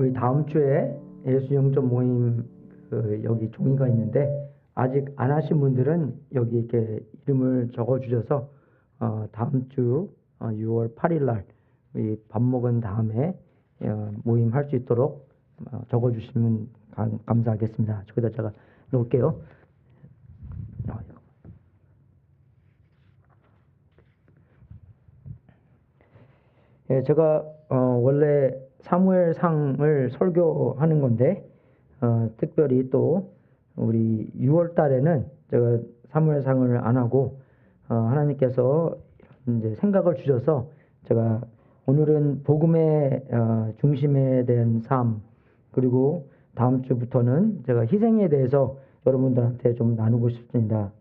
우리 다음 주에 예수 영접 모임 여기 종이가 있는데 아직 안 하신 분들은 여기 이렇게 이름을 적어 주셔서 다음 주 6월 8일 날 밥 먹은 다음에 모임 할 수 있도록 적어 주시면 감사하겠습니다. 저기다 제가 놓을게요. 예, 제가 원래 사무엘상을 설교하는 건데 특별히 또 우리 6월 달에는 제가 사무엘상을 안 하고 하나님께서 이제 생각을 주셔서 제가 오늘은 복음의 중심에 대한 삶, 그리고 다음 주부터는 제가 희생에 대해서 여러분들한테 좀 나누고 싶습니다.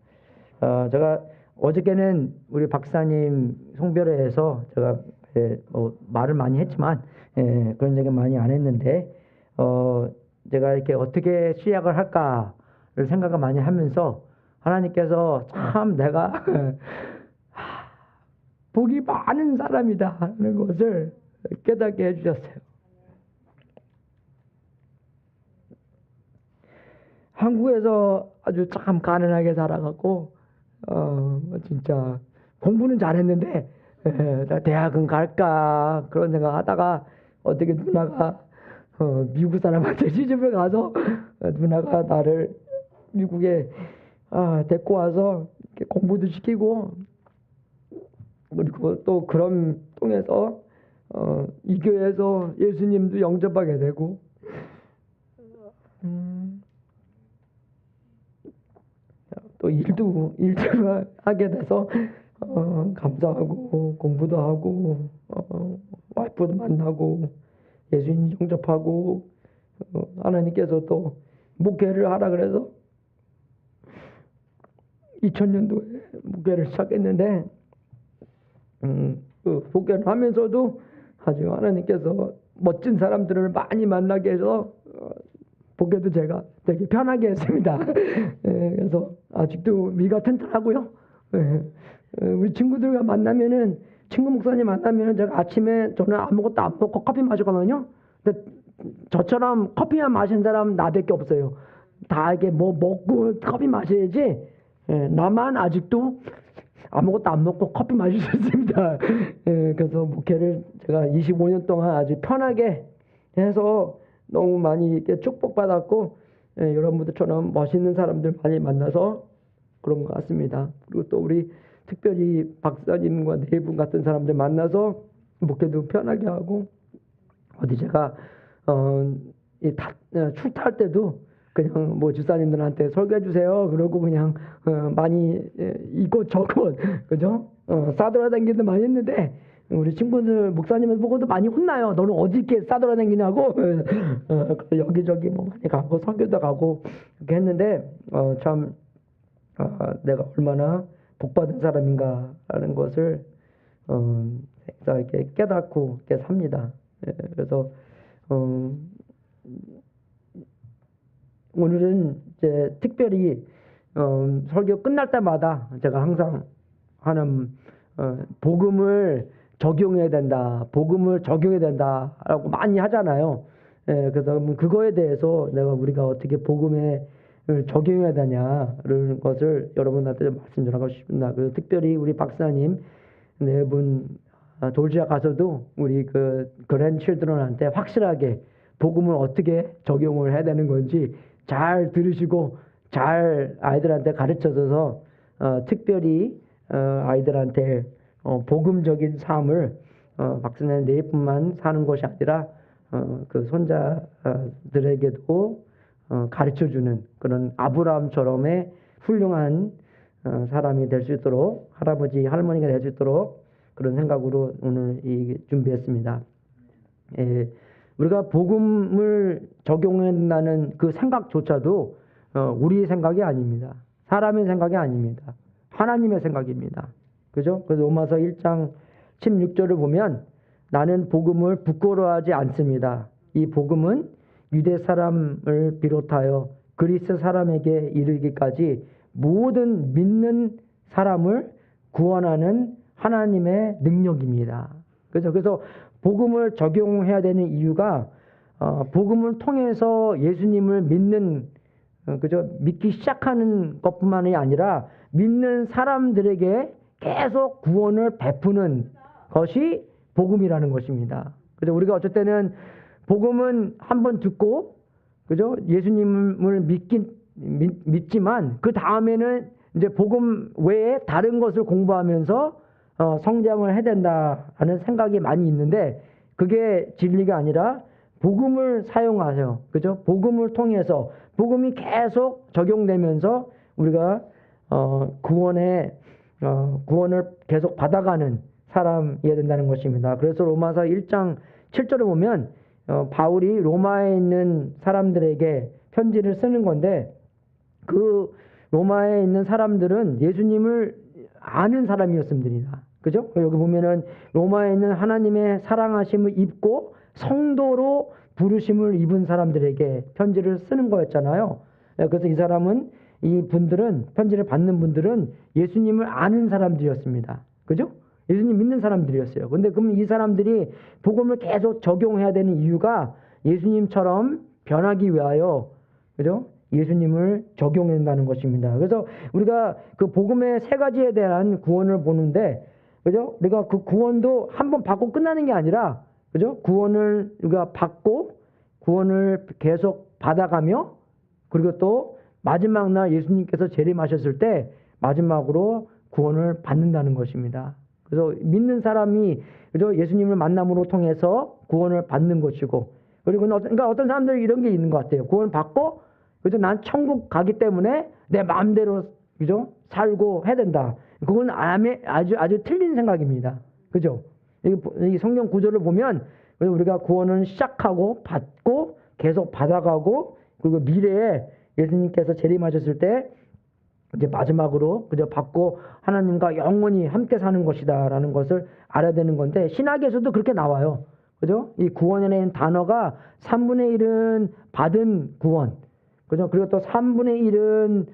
제가 어저께는 우리 박사님 송별회에서 제가 말을 많이 했지만 그런 얘기 많이 안 했는데 제가 이렇게 어떻게 시작을 할까를 생각을 많이 하면서 하나님께서 참 내가 복이 많은 사람이다 하는 것을 깨닫게 해주셨어요. 한국에서 아주 참 가난하게 살아갖고 진짜 공부는 잘했는데 대학은 갈까 그런 생각 하다가 어떻게 누나가 미국 사람한테 시집을 가서 누나가 나를 미국에 데리고 와서 이렇게 공부도 시키고, 그리고 또 그런 통해서 이 교회에서 예수님도 영접하게 되고 또 일도 하게 돼서 감사하고 공부도 하고 와이프도 만나고 예수님 영접하고 하나님께서 또 목회를 하라 그래서 2000년도에 목회를 시작했는데 그 목회를 하면서도 아주 하나님께서 멋진 사람들을 많이 만나게 해서 목회도 제가 되게 편하게 했습니다. 그래서 아직도 위가 튼튼하고요. 우리 친구들과 만나면은 친구 목사님 만나면은 제가 아침에 저는 아무것도 안 먹고 커피 마시거든요. 근데 저처럼 커피만 마신 사람 나밖에 없어요. 다 이게 뭐 먹고 커피 마셔야지. 나만 아직도 아무것도 안 먹고 커피 마실 수 있습니다. 그래서 목회를 제가 25년 동안 아주 편하게 해서 너무 많이 이렇게 축복받았고, 여러분들처럼 멋있는 사람들 많이 만나서 그런 것 같습니다. 그리고 또 우리 특별히 박사님과 네 분 같은 사람들 만나서 목회도 편하게 하고, 어디 제가 출타할 때도 그냥 뭐 주사님들한테 설교해 주세요 그러고 그냥 많이 이곳저곳 그죠? 싸돌아다니기도 많이 했는데 우리 친구들 목사님을 보고도 많이 혼나요. 너는 어디 이렇게 싸돌아다니냐고. 여기저기 뭐 많이 가고 설교도 가고 이렇게 했는데 참 내가 얼마나 복받은 사람인가라는 것을 이렇게 깨닫고 이렇게 삽니다. 그래서 오늘은 이제 특별히 설교 끝날 때마다 제가 항상 하는 복음을 적용해야 된다, 복음을 적용해야 된다라고 많이 하잖아요. 그래서 그거에 대해서 우리가 어떻게 복음에 적용해야 되냐는 것을 여러분한테 말씀드리고 싶습니다. 그리고 특별히 우리 박사님 네 분 졸지아 가서도 우리 그 그랜칠드런한테 확실하게 복음을 어떻게 적용을 해야 되는 건지 잘 들으시고 잘 아이들한테 가르쳐줘서 특별히 아이들한테 복음적인 삶을 박사님 네 분만 사는 것이 아니라 그 손자들에게도 가르쳐주는 그런 아브라함처럼의 훌륭한 사람이 될 수 있도록, 할아버지 할머니가 될 수 있도록 그런 생각으로 오늘 준비했습니다. 우리가 복음을 적용한다는 그 생각조차도 우리의 생각이 아닙니다. 사람의 생각이 아닙니다. 하나님의 생각입니다. 그죠? 그래서 로마서 1장 16절을 보면 나는 복음을 부끄러워하지 않습니다. 이 복음은 유대 사람을 비롯하여 그리스 사람에게 이르기까지 모든 믿는 사람을 구원하는 하나님의 능력입니다. 그죠? 그래서 복음을 적용해야 되는 이유가 복음을 통해서 예수님을 믿는 그저 믿기 시작하는 것뿐만이 아니라 믿는 사람들에게 계속 구원을 베푸는 것이 복음이라는 것입니다. 그죠? 우리가 어쩔 때는 복음은 한번 듣고 그죠? 예수님을 믿지만 그 다음에는 이제 복음 외에 다른 것을 공부하면서 성장을 해야 된다는 생각이 많이 있는데 그게 진리가 아니라 복음을 사용하세요. 그죠? 복음을 통해서 복음이 계속 적용되면서 우리가 구원을 계속 받아가는 사람이어야 된다는 것입니다. 그래서 로마서 1장 7절에 보면 바울이 로마에 있는 사람들에게 편지를 쓰는 건데 그 로마에 있는 사람들은 예수님을 아는 사람이었습니다. 그죠? 여기 보면은 로마에 있는 하나님의 사랑하심을 입고 성도로 부르심을 입은 사람들에게 편지를 쓰는 거였잖아요. 그래서 이 분들은 편지를 받는 분들은 예수님을 아는 사람들이었습니다. 그죠? 예수님 믿는 사람들이었어요. 근데 그럼 이 사람들이 복음을 계속 적용해야 되는 이유가 예수님처럼 변하기 위하여 그죠? 예수님을 적용한다는 것입니다. 그래서 우리가 그 복음의 세 가지에 대한 구원을 보는데 그죠? 우리가 그 구원도 한번 받고 끝나는 게 아니라 그죠? 구원을 우리가 받고 구원을 계속 받아가며 그리고 또 마지막 날 예수님께서 재림하셨을 때 마지막으로 구원을 받는다는 것입니다. 그래서 믿는 사람이 그죠? 예수님을 만남으로 통해서 구원을 받는 것이고 그리고 그러니까 어떤 사람들이 이런 게 있는 것 같아요. 구원 받고 그죠? 난 천국 가기 때문에 내 마음대로 그죠? 살고 해야 된다. 그건 아주 틀린 생각입니다. 그죠? 이 성경 구절을 보면 우리가 구원을 시작하고 받고 계속 받아가고 그리고 미래에 예수님께서 재림하셨을 때 이제 마지막으로 그저 받고 하나님과 영원히 함께 사는 것이다라는 것을 알아야 되는 건데 신학에서도 그렇게 나와요. 그죠? 이 구원이라는 단어가 3분의 1은 받은 구원. 그죠? 그리고 또 3분의 1은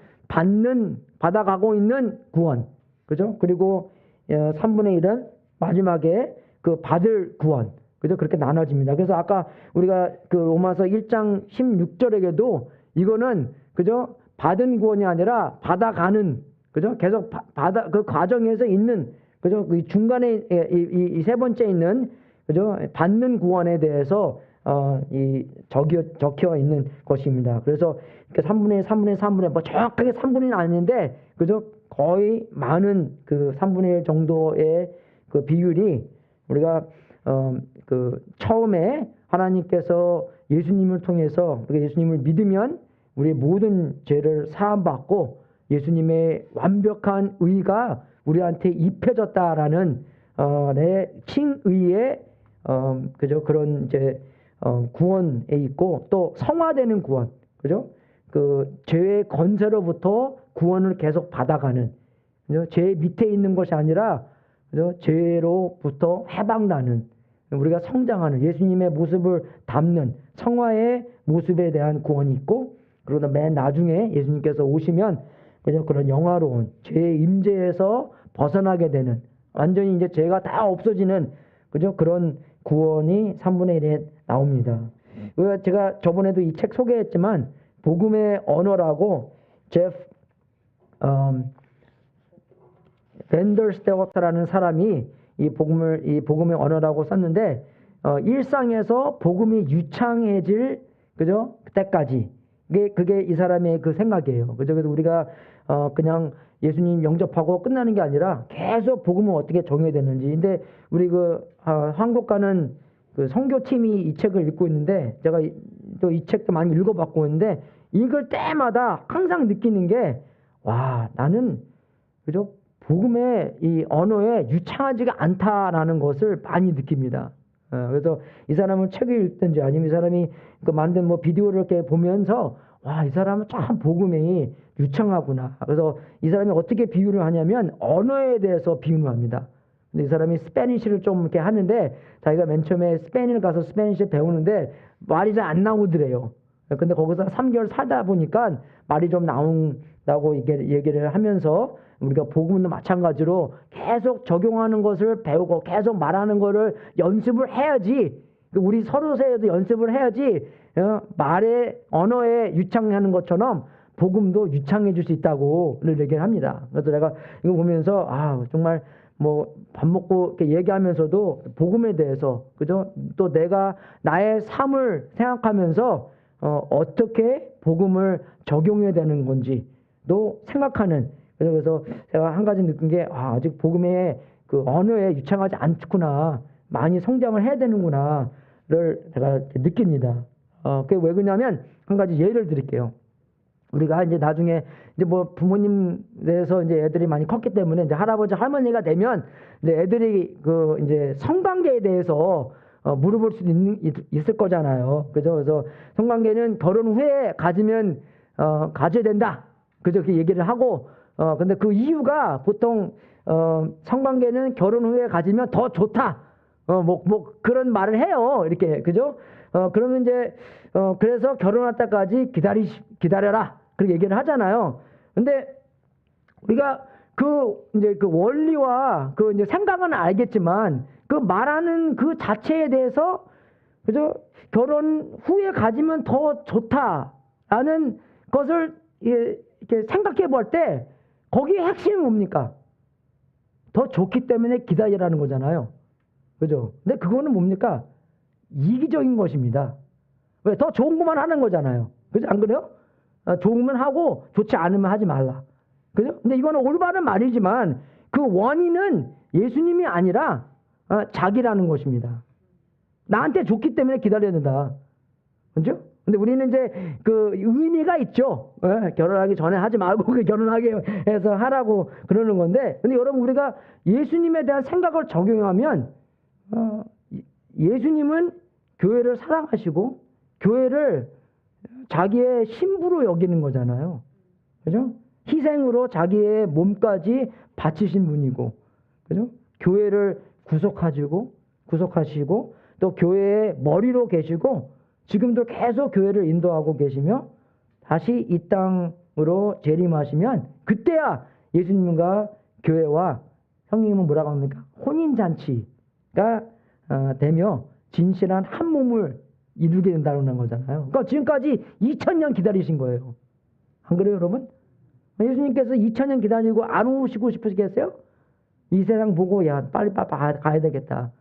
받아가고 있는 구원. 그죠? 그리고 3분의 1은 마지막에 그 받을 구원. 그죠? 그렇게 나눠집니다. 그래서 아까 우리가 그 로마서 1장 16절에게도 이거는 그죠? 받은 구원이 아니라 받아가는 그죠? 계속 그 과정에서 있는 그죠? 그 중간에 이 세 번째 있는 그죠? 받는 구원에 대해서 적혀 있는 것입니다. 그래서 3분의 1, 3분의 1, 3분의 1, 뭐 정확하게 3분의 1은 아닌데 그죠? 거의 많은 그 3분의 1 정도의 그 비율이 우리가 그 처음에 하나님께서 예수님을 통해서 우리가 예수님을 믿으면 우리의 모든 죄를 사함받고 예수님의 완벽한 의가 우리한테 입혀졌다라는 칭의의 그죠? 그런 이제 구원에 있고 또 성화되는 구원. 그죠? 그 죄의 건세로부터 구원을 계속 받아가는 그죠? 죄 밑에 있는 것이 아니라 그죠? 죄로부터 해방나는 우리가 성장하는 예수님의 모습을 담는 성화의 모습에 대한 구원이 있고 그러다 맨 나중에 예수님께서 오시면 그죠? 그런 영화로운 죄의 임재에서 벗어나게 되는 완전히 이제 죄가 다 없어지는 그죠? 그런 구원이 3분의 1에 나옵니다. 제가 저번에도 이 책 소개했지만 복음의 언어라고 제프 벤더스테워트라는 사람이 이 복음의 언어라고 썼는데 일상에서 복음이 유창해질 그죠? 그때까지 그게 이 사람의 그 생각이에요. 그죠? 그래서 우리가 그냥 예수님 영접하고 끝나는 게 아니라 계속 복음을 어떻게 정해야 되는지. 근데 우리 한국 가는 그 선교팀이 이 책을 읽고 있는데 제가 또 이 책도 많이 읽어봤고 있는데 읽을 때마다 항상 느끼는 게 와, 나는 그죠? 복음의 이 언어에 유창하지가 않다라는 것을 많이 느낍니다. 그래서 이 사람은 책을 읽든지 아니면 이 사람이 그 만든 뭐 비디오를 이렇게 보면서 와, 이 사람은 참 복음이 유창하구나. 그래서 이 사람이 어떻게 비유를 하냐면 언어에 대해서 비유를 합니다. 근데 이 사람이 스페니쉬를 좀 이렇게 하는데 자기가 맨 처음에 스페인을 가서 스페니쉬 배우는데 말이 잘 안 나오더래요. 근데 거기서 3개월 살다 보니까 말이 좀 나온다고 얘기를 하면서 우리가 복음도 마찬가지로 계속 적용하는 것을 배우고 계속 말하는 것을 연습을 해야지 우리 서로서에도 연습을 해야지 말에 언어에 유창하는 것처럼 복음도 유창해 줄 수 있다고 얘기를 합니다. 그래서 내가 이거 보면서 정말 뭐 밥 먹고 이렇게 얘기하면서도 복음에 대해서 그죠? 또 내가 나의 삶을 생각하면서 어떻게 복음을 적용해야 되는 건지도 생각하는, 그래서 제가 한 가지 느낀 게 아직 복음의 그 언어에 유창하지 않구나, 많이 성장을 해야 되는구나를 제가 느낍니다. 그게 왜 그러냐면 한 가지 예를 드릴게요. 우리가 이제 나중에 이제 뭐 부모님에서 이제 애들이 많이 컸기 때문에 이제 할아버지 할머니가 되면 이제 애들이 그 이제 성관계에 대해서 물어볼 수도 있을 거잖아요. 그죠? 그래서 성관계는 결혼 후에 가져야 된다. 그죠? 그 얘기를 하고 근데 그 이유가 보통 성관계는 결혼 후에 가지면 더 좋다. 뭐 그런 말을 해요. 이렇게 그죠? 그러면 이제 그래서 결혼할 때까지 기다려라. 그렇게 얘기를 하잖아요. 근데 우리가 이제 그 원리와 그 이제 생각은 알겠지만 그 말하는 그 자체에 대해서 그죠? 결혼 후에 가지면 더 좋다라는 것을 이렇게 생각해 볼 때 거기에 핵심이 뭡니까? 더 좋기 때문에 기다리라는 거잖아요. 그죠? 근데 그거는 뭡니까? 이기적인 것입니다. 왜? 더 좋은 것만 하는 거잖아요. 그죠? 안 그래요? 좋으면 하고 좋지 않으면 하지 말라. 그죠? 근데 이거는 올바른 말이지만 그 원인은 예수님이 아니라 자기라는 것입니다. 나한테 좋기 때문에 기다려야 된다. 그죠? 근데 우리는 이제 그 의미가 있죠. 결혼하기 전에 하지 말고 결혼하게 해서 하라고 그러는 건데, 근데 여러분 우리가 예수님에 대한 생각을 적용하면 예수님은 교회를 사랑하시고 교회를 자기의 신부로 여기는 거잖아요. 그죠? 희생으로 자기의 몸까지 바치신 분이고, 그죠? 교회를 구속하시고 또 교회의 머리로 계시고 지금도 계속 교회를 인도하고 계시며 다시 이 땅으로 재림하시면 그때야 예수님과 교회와, 형님은 뭐라고 합니까? 혼인잔치가 되며 진실한 한 몸을 이루게 된다는 거잖아요. 그러니까 지금까지 2000년 기다리신 거예요. 안 그래요, 여러분? 예수님께서 2000년 기다리고 안 오시고 싶으시겠어요? 이 세상 보고 빨리 가야 되겠다.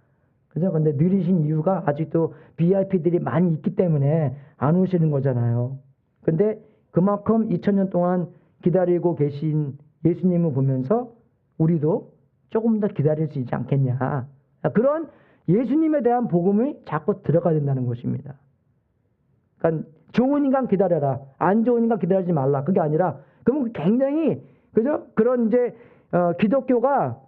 그죠? 근데 느리신 이유가 아직도 VIP들이 많이 있기 때문에 안 오시는 거잖아요. 근데 그만큼 2000년 동안 기다리고 계신 예수님을 보면서 우리도 조금 더 기다릴 수 있지 않겠냐. 그런 예수님에 대한 복음이 자꾸 들어가야 된다는 것입니다. 그러니까 좋은 인간 기다려라, 안 좋은 인간 기다리지 말라. 그게 아니라 그러면 굉장히 그죠? 그런 이제 기독교가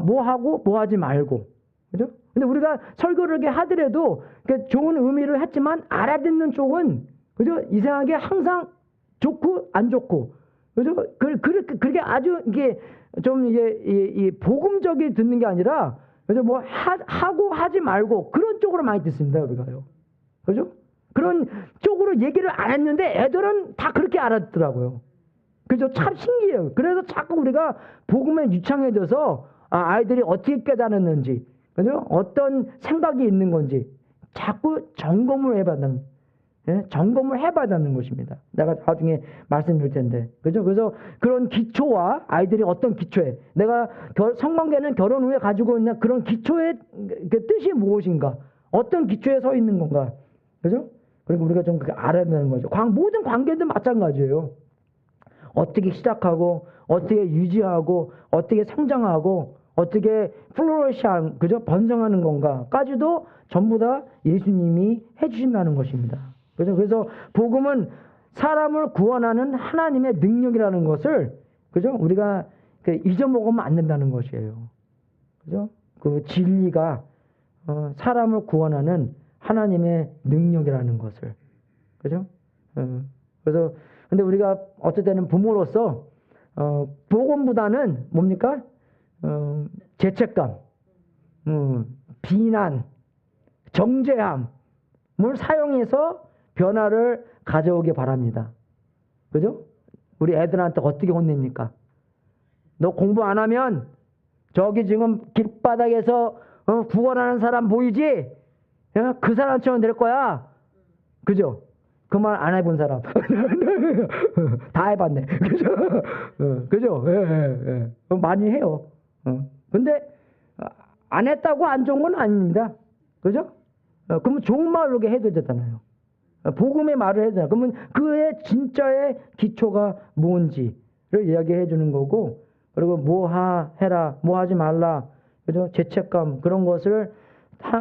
뭐 하고 뭐 하지 말고, 그죠? 근데 우리가 설교를 이렇게 하더라도 좋은 의미를 했지만 알아듣는 쪽은 그죠? 이상하게 항상 좋고 안 좋고, 그죠? 그렇게 아주 이게 좀 이게 복음적이 듣는 게 아니라 그죠? 뭐 하고 하지 말고 그런 쪽으로 많이 듣습니다, 우리가요. 그죠? 그런 쪽으로 얘기를 안 했는데 애들은 다 그렇게 알아듣더라고요. 그죠? 참 신기해요. 그래서 자꾸 우리가 복음에 유창해져서 아이들이 어떻게 깨달았는지, 그죠? 어떤 생각이 있는 건지 자꾸 점검을 해봐야 되는 것입니다. 내가 나중에 말씀드릴 텐데, 그죠? 그래서 그런 기초와 아이들이 어떤 기초에, 내가 성관계는 결혼 후에 가지고 있는 그런 기초의 그 뜻이 무엇인가, 어떤 기초에 서 있는 건가, 그죠? 그러니까 우리가 좀 알아야 되는 거죠. 모든 관계도 마찬가지예요. 어떻게 시작하고 어떻게 유지하고 어떻게 성장하고 어떻게 플로리시한, 그죠? 번성하는 건가까지도 전부 다 예수님이 해주신다는 것입니다. 그래서 복음은 사람을 구원하는 하나님의 능력이라는 것을, 그죠? 우리가 잊어먹으면 안 된다는 것이에요. 그죠? 그 진리가 사람을 구원하는 하나님의 능력이라는 것을, 그죠? 그래서 근데 우리가 어떨 때는 부모로서 복음보다는 뭡니까? 죄책감, 비난, 정죄함을 사용해서 변화를 가져오기 바랍니다. 그죠? 우리 애들한테 어떻게 혼냅니까? 너 공부 안 하면 저기 지금 길바닥에서 구걸하는 사람 보이지? 그 사람처럼 될 거야. 그죠? 그 말 안 해본 사람. 다 해봤네. 그죠? 그죠? 예, 예, 예. 많이 해요. 근데 안 했다고 안 좋은 건 아닙니다. 그죠? 그러면 좋은 말로 해도 되잖아요. 복음의 말을 해야 되잖아요. 그러면 그의 진짜의 기초가 뭔지를 이야기해 주는 거고, 그리고 뭐 해라, 뭐 하지 말라, 그죠? 죄책감, 그런 것을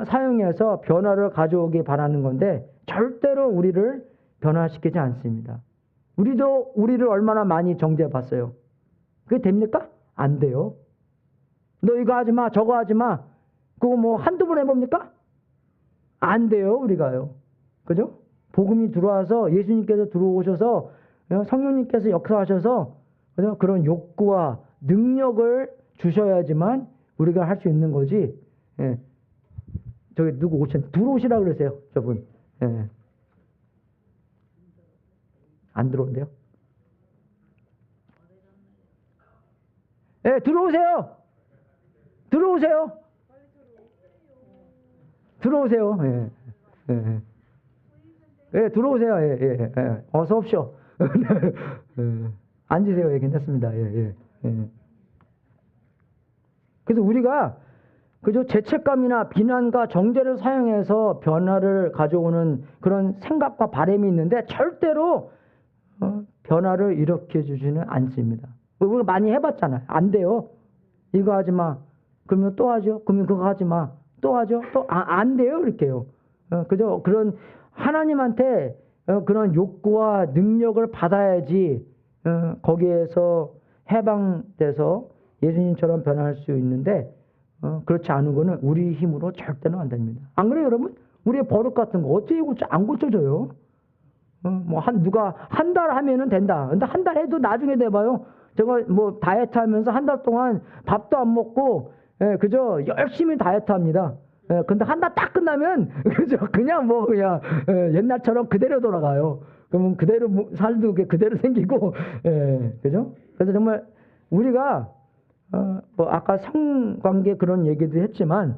사용해서 변화를 가져오기 바라는 건데, 절대로 우리를 변화시키지 않습니다. 우리도 우리를 얼마나 많이 정죄해 봤어요. 그게 됩니까? 안 돼요. 너 이거 하지 마, 저거 하지 마. 그거 뭐 한두 번 해봅니까? 안 돼요, 우리가요. 그죠? 복음이 들어와서 예수님께서 들어오셔서 성령님께서 역사하셔서 그죠? 그런 욕구와 능력을 주셔야지만 우리가 할 수 있는 거지. 예. 저기 누구 들어오시라 그러세요, 저분. 예. 안 들어온대요? 예, 들어오세요. 들어오세요. 들어오세요. 예. 예. 예, 들어오세요. 예, 예, 예. 어서 오십시오. 예. 앉으세요. 예, 괜찮습니다. 예, 예, 예. 그래서 우리가 그저 죄책감이나 비난과 정죄를 사용해서 변화를 가져오는 그런 생각과 바람이 있는데 절대로 변화를 일으켜 주지는 않습니다. 우리가 많이 해봤잖아요. 안 돼요. 이거 하지 마. 그러면 또 하죠. 그러면 그거 하지 마. 또 하죠. 또 안 돼요. 이렇게요. 그죠? 그런 하나님한테 그런 욕구와 능력을 받아야지 거기에서 해방돼서 예수님처럼 변할 수 있는데 그렇지 않은 거는 우리 힘으로 절대로 안 됩니다. 안 그래요, 여러분? 우리의 버릇 같은 거 어떻게 안 고쳐져요? 뭐 누가 한 달 하면은 된다. 근데 한 달 해도 나중에 돼봐요. 제가 뭐 다이어트 하면서 한 달 동안 밥도 안 먹고 그저 열심히 다이어트 합니다. 근데 한 달 딱 끝나면 그죠? 그냥 뭐 그냥 옛날처럼 그대로 돌아가요. 그러면 그대로 살도 그대로 생기고 그죠? 그래서 정말 우리가 뭐 아까 성관계 그런 얘기도 했지만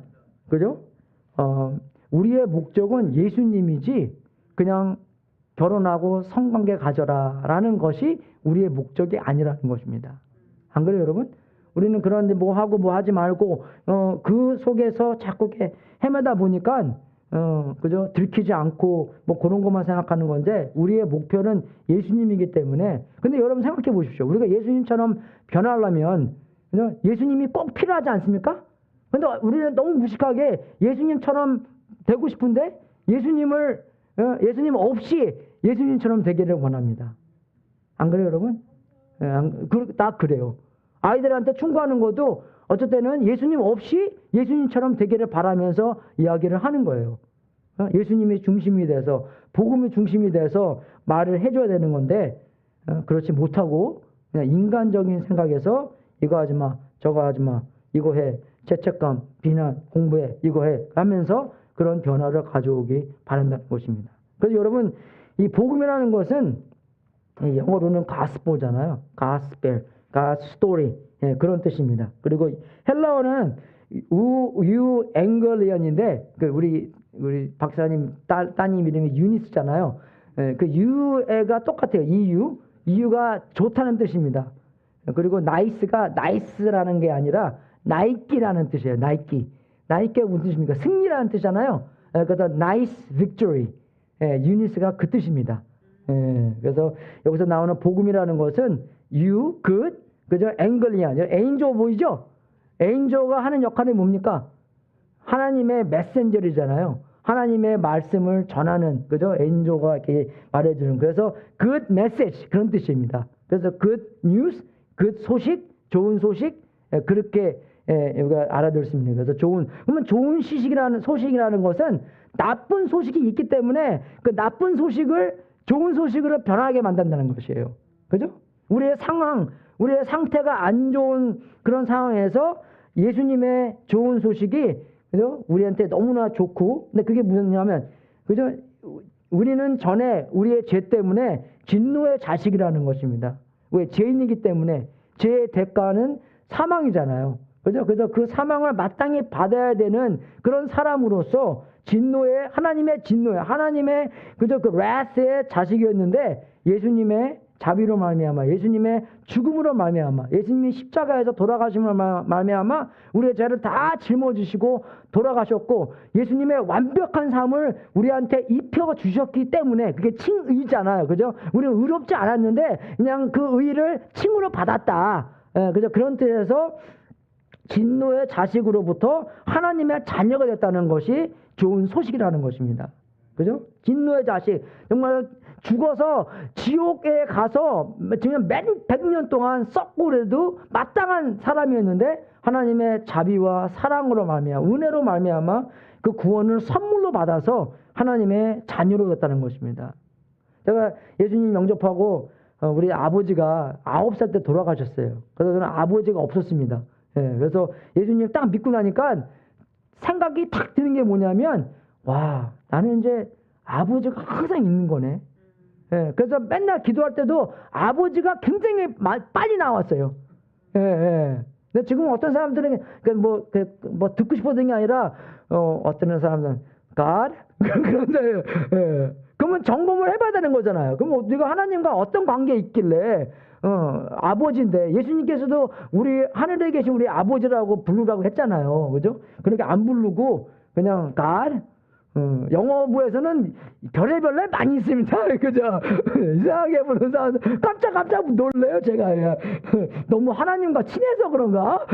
그죠? 우리의 목적은 예수님이지 그냥 결혼하고 성관계 가져라라는 것이 우리의 목적이 아니라는 것입니다. 안 그래요, 여러분? 우리는 그런데 뭐 하고 뭐 하지 말고 그 속에서 자꾸 헤매다 보니까 그죠? 들키지 않고 뭐 그런 것만 생각하는 건데 우리의 목표는 예수님이기 때문에. 근데 여러분 생각해 보십시오. 우리가 예수님처럼 변하려면 그죠? 예수님이 꼭 필요하지 않습니까? 근데 우리는 너무 무식하게 예수님처럼 되고 싶은데 예수님 없이 예수님처럼 되기를 원합니다. 안 그래요, 여러분? 딱 그래요. 아이들한테 충고하는 것도 어쩔 때는 예수님 없이 예수님처럼 되기를 바라면서 이야기를 하는 거예요. 예수님이 중심이 돼서 복음이 중심이 돼서 말을 해줘야 되는 건데 그렇지 못하고 그냥 인간적인 생각에서 이거 하지 마, 저거 하지 마, 이거 해, 죄책감, 비난, 공부해, 이거 해 하면서 그런 변화를 가져오기 바란다는 것입니다. 그래서 여러분 이 복음이라는 것은 영어로는 가스포잖아요. 가스펠, 가스토리 그런 뜻입니다. 그리고 헬라어는 유앵글리언인데 우리 박사님 따님 이름이 유니스잖아요. 그 유가 똑같아요. 이유가 좋다는 뜻입니다. 그리고 나이스가 나이스라는 게 아니라 나이키라는 뜻이에요. 나이키가 무슨 뜻입니까? 승리라는 뜻이잖아요. 그래서 nice victory. 유니스가 그 뜻입니다. 그래서 여기서 나오는 복음이라는 것은 you, good, 그죠? 앵글리안, 에인조 보이죠? 에인조가 하는 역할이 뭡니까? 하나님의 메신저이잖아요. 하나님의 말씀을 전하는, 그죠? 에인조가 이렇게 말해주는. 그래서 good message 그런 뜻입니다. 그래서 good news, good 소식, 좋은 소식 그렇게 우리가 알아들 수 있습니다. 그래서 그러면 좋은 소식이라는 것은 나쁜 소식이 있기 때문에 그 나쁜 소식을 좋은 소식으로 변하게 만든다는 것이에요. 그죠? 우리의 상태가 안 좋은 그런 상황에서 예수님의 좋은 소식이 그죠? 우리한테 너무나 좋고, 근데 그게 무엇이냐면, 그죠? 우리는 전에 우리의 죄 때문에 진노의 자식이라는 것입니다. 왜? 죄인이기 때문에 죄의 대가는 사망이잖아요. 그죠? 그래서 그 사망을 마땅히 받아야 되는 그런 사람으로서 진노의 하나님의 진노의 하나님의 그저 그 wrath의 자식이었는데 예수님의 자비로 말미암아 예수님의 죽음으로 말미암아 예수님이 십자가에서 돌아가심으로 말미암아 우리의 죄를 다 짊어지시고 돌아가셨고 예수님의 완벽한 삶을 우리한테 입혀 주셨기 때문에 그게 칭의잖아요. 그죠? 우리는 의롭지 않았는데 그냥 그 의를 칭으로 받았다. 그죠? 그런 뜻에서 진노의 자식으로부터 하나님의 자녀가 됐다는 것이 좋은 소식이라는 것입니다. 그죠? 진노의 자식. 정말 죽어서 지옥에 가서 지금 몇 100년 동안 썩고 그래도 마땅한 사람이었는데 하나님의 자비와 사랑으로 말미암아 은혜로 말미암아 그 구원을 선물로 받아서 하나님의 자녀로 됐다는 것입니다. 제가 예수님 영접하고 우리 아버지가 9살 때 돌아가셨어요. 그래서 저는 아버지가 없었습니다. 그래서 예수님 딱 믿고 나니까 생각이 탁 드는 게 뭐냐면 와 나는 이제 아버지가 항상 있는 거네. 그래서 맨날 기도할 때도 아버지가 굉장히 빨리 나왔어요. 근데 지금 어떤 사람들은 뭐 듣고 싶어하는 게 아니라 어떤 사람들은 God 그런데 그러면 점검을 해봐야 되는 거잖아요. 그럼 우리가 하나님과 어떤 관계에 있길래 아버지인데 예수님께서도 우리 하늘에 계신 우리 아버지라고 부르라고 했잖아요. 그죠? 그렇게 안 부르고 그냥 God 영어부에서는 별의별 많이 있습니다. 그죠? 이상하게 부르는 사람들 깜짝 놀래요. 제가 너무 하나님과 친해서 그런가?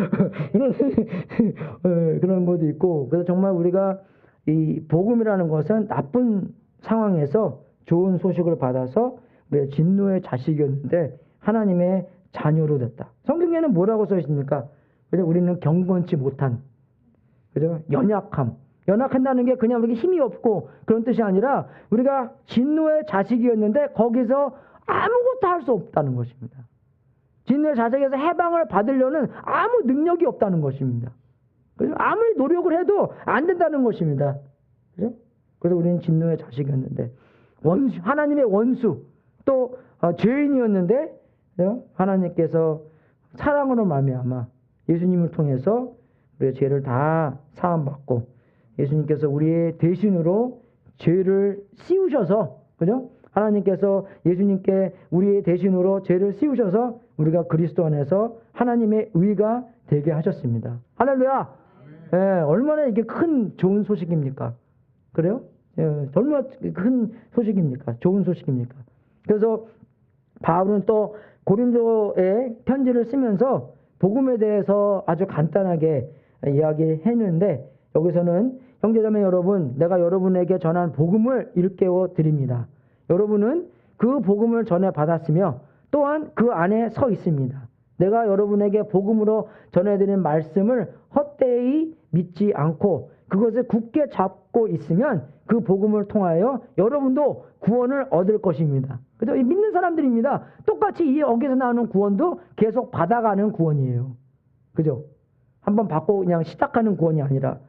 그런 것도 있고 그래서 정말 우리가 이 복음이라는 것은 나쁜 상황에서 좋은 소식을 받아서 우리가 진노의 자식이었는데 하나님의 자녀로 됐다. 성경에는 뭐라고 써 있습니까? 그죠? 우리는 경건치 못한 그죠? 연약한다는 게 그냥 우리가 힘이 없고 그런 뜻이 아니라 우리가 진노의 자식이었는데 거기서 아무것도 할 수 없다는 것입니다. 진노의 자식에서 해방을 받으려는 아무 능력이 없다는 것입니다. 그죠? 아무리 노력을 해도 안 된다는 것입니다. 그죠? 그래서 우리는 진노의 자식이었는데 하나님의 원수 또 죄인이었는데 그죠? 하나님께서 사랑으로 말미암아 예수님을 통해서 우리의 죄를 다 사함받고 예수님께서 우리의 대신으로 죄를 씌우셔서 그죠? 하나님께서 예수님께 우리의 대신으로 죄를 씌우셔서 우리가 그리스도 안에서 하나님의 의가 되게 하셨습니다. 할렐루야! 얼마나 이게 큰 좋은 소식입니까? 그래요? 얼마나 큰 소식입니까? 좋은 소식입니까? 그래서 바울은 또 고린도에 편지를 쓰면서 복음에 대해서 아주 간단하게 이야기했는데 여기서는 형제자매 여러분, 내가 여러분에게 전한 복음을 일깨워 드립니다. 여러분은 그 복음을 전해 받았으며 또한 그 안에 서 있습니다. 내가 여러분에게 복음으로 전해드린 말씀을 헛되이 믿지 않고 그것을 굳게 잡고 있으면 그 복음을 통하여 여러분도 구원을 얻을 것입니다. 그죠? 믿는 사람들입니다. 똑같이 이 여기서 나오는 구원도 계속 받아가는 구원이에요. 그죠? 한번 받고 그냥 시작하는 구원이 아니라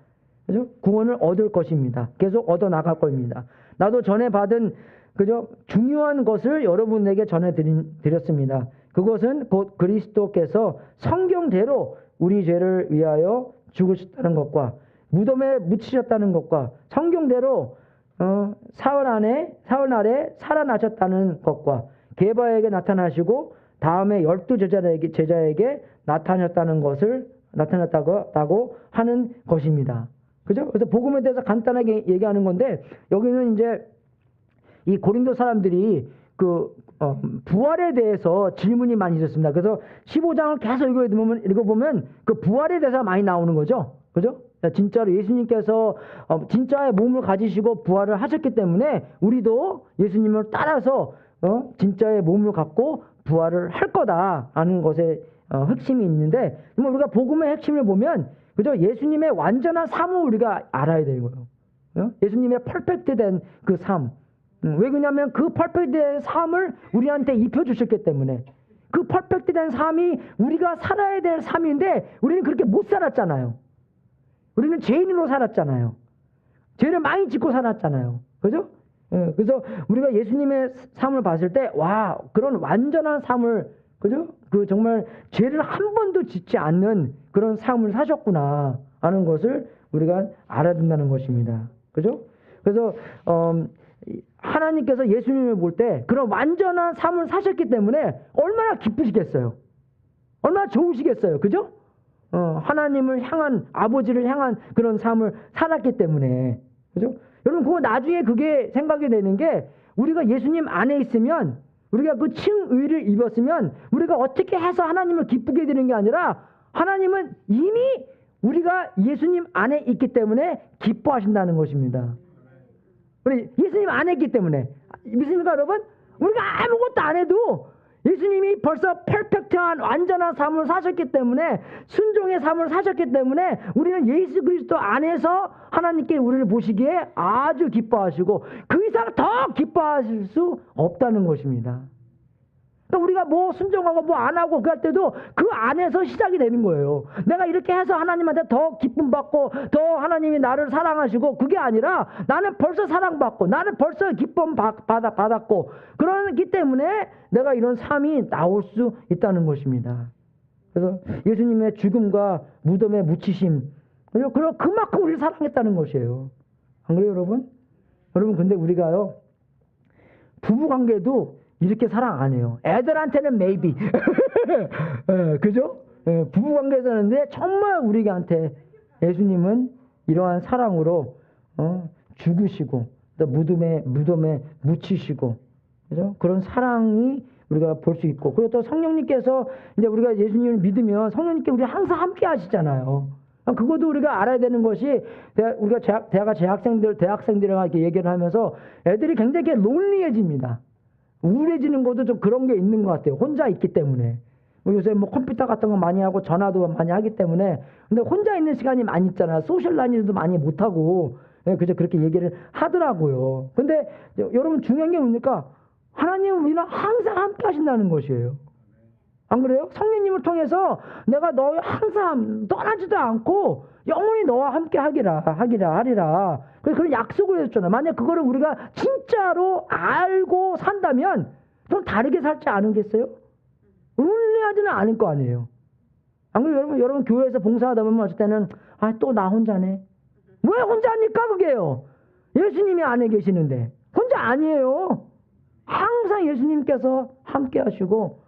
그죠? 구원을 얻을 것입니다. 계속 얻어 나갈 겁니다. 나도 전에 받은 그죠? 중요한 것을 여러분에게 전해 드렸습니다. 그것은 곧 그리스도께서 성경대로 우리 죄를 위하여 죽으셨다는 것과 무덤에 묻히셨다는 것과 성경대로 사흘 날에 살아나셨다는 것과 게바에게 나타나시고 다음에 12제자에게 나타났다고 하는 것입니다. 그죠? 그래서 복음에 대해서 간단하게 얘기하는 건데 여기는 이제 이 고린도 사람들이 부활에 대해서 질문이 많이 있었습니다. 그래서 15장을 계속 읽어보면 그 부활에 대해서 많이 나오는 거죠. 그죠? 진짜로 예수님께서 진짜의 몸을 가지시고 부활을 하셨기 때문에 우리도 예수님을 따라서 진짜의 몸을 갖고 부활을 할 거다라는 것에 핵심이 있는데 우리가 복음의 핵심을 보면 그죠? 예수님의 완전한 삶을 우리가 알아야 되는 거예요. 예수님의 퍼펙트된 그 삶. 왜 그러냐면 그 퍼펙트된 삶을 우리한테 입혀주셨기 때문에 그 퍼펙트된 삶이 우리가 살아야 될 삶인데 우리는 그렇게 못 살았잖아요. 우리는 죄인으로 살았잖아요. 죄를 많이 짓고 살았잖아요. 그죠? 그래서 우리가 예수님의 삶을 봤을 때 와 그런 완전한 삶을 그죠? 그 정말 죄를 한 번도 짓지 않는 그런 삶을 사셨구나 하는 것을 우리가 알아야 된다는 것입니다. 그죠? 그래서 하나님께서 예수님을 볼 때 그런 완전한 삶을 사셨기 때문에 얼마나 기쁘시겠어요. 얼마나 좋으시겠어요. 그죠? 하나님을 향한, 아버지를 향한 그런 삶을 살았기 때문에. 그죠? 여러분, 그거 나중에 그게 생각이 되는 게, 우리가 예수님 안에 있으면, 우리가 그 칭의를 입었으면, 우리가 어떻게 해서 하나님을 기쁘게 되는 게 아니라, 하나님은 이미 우리가 예수님 안에 있기 때문에 기뻐하신다는 것입니다. 우리 예수님 안에 있기 때문에. 믿습니까, 여러분? 우리가 아무것도 안 해도 예수님이 벌써 퍼펙트한 완전한 삶을 사셨기 때문에, 순종의 삶을 사셨기 때문에 우리는 예수 그리스도 안에서 하나님께 우리를 보시기에 아주 기뻐하시고 그 이상 더 기뻐하실 수 없다는 것입니다. 그러니까 우리가 뭐 순종하고 뭐 안 하고 그럴 때도 그 안에서 시작이 되는 거예요. 내가 이렇게 해서 하나님한테 더 기쁨 받고 더 하나님이 나를 사랑하시고, 그게 아니라 나는 벌써 사랑받고 나는 벌써 기쁨 받았고, 그러기 때문에 내가 이런 삶이 나올 수 있다는 것입니다. 그래서 예수님의 죽음과 무덤에 묻히심, 그만큼 우리를 사랑했다는 것이에요. 안 그래요, 여러분? 여러분, 근데 우리가요, 부부관계도 이렇게 사랑 안 해요. 애들한테는 maybe. 그죠? 부부관계에서는데 정말 우리한테 예수님은 이러한 사랑으로 죽으시고 또 무덤에 묻히시고, 그죠? 그런 사랑이 우리가 볼 수 있고, 그리고 또 성령님께서 이제 우리가 예수님을 믿으면 성령님께 우리 항상 함께 하시잖아요. 그것도 우리가 알아야 되는 것이, 우리가 대학생들이랑 이렇게 얘기를 하면서 애들이 굉장히 론리해집니다. 우울해지는 것도 좀 그런 게 있는 것 같아요. 혼자 있기 때문에. 요새 뭐 컴퓨터 같은 거 많이 하고 전화도 많이 하기 때문에. 근데 혼자 있는 시간이 많이 있잖아요. 소셜 라인도 많이 못하고. 그저 그렇게 얘기를 하더라고요. 근데 여러분, 중요한 게 뭡니까? 하나님은 우리랑 항상 함께 하신다는 것이에요. 안 그래요? 성령님을 통해서 내가 너 항상 떠나지도 않고 영원히 너와 함께 하리라. 그래서 그런 약속을 해줬잖아요. 만약 그거를 우리가 진짜로 알고 산다면 좀 다르게 살지 않겠어요? 은혜하지는 않을 거 아니에요. 안 그래요? 여러분 교회에서 봉사하다 보면 어쩔 때는 또 나 혼자네. 왜 혼자입니까, 그게요? 예수님이 안에 계시는데. 혼자 아니에요. 항상 예수님께서 함께 하시고,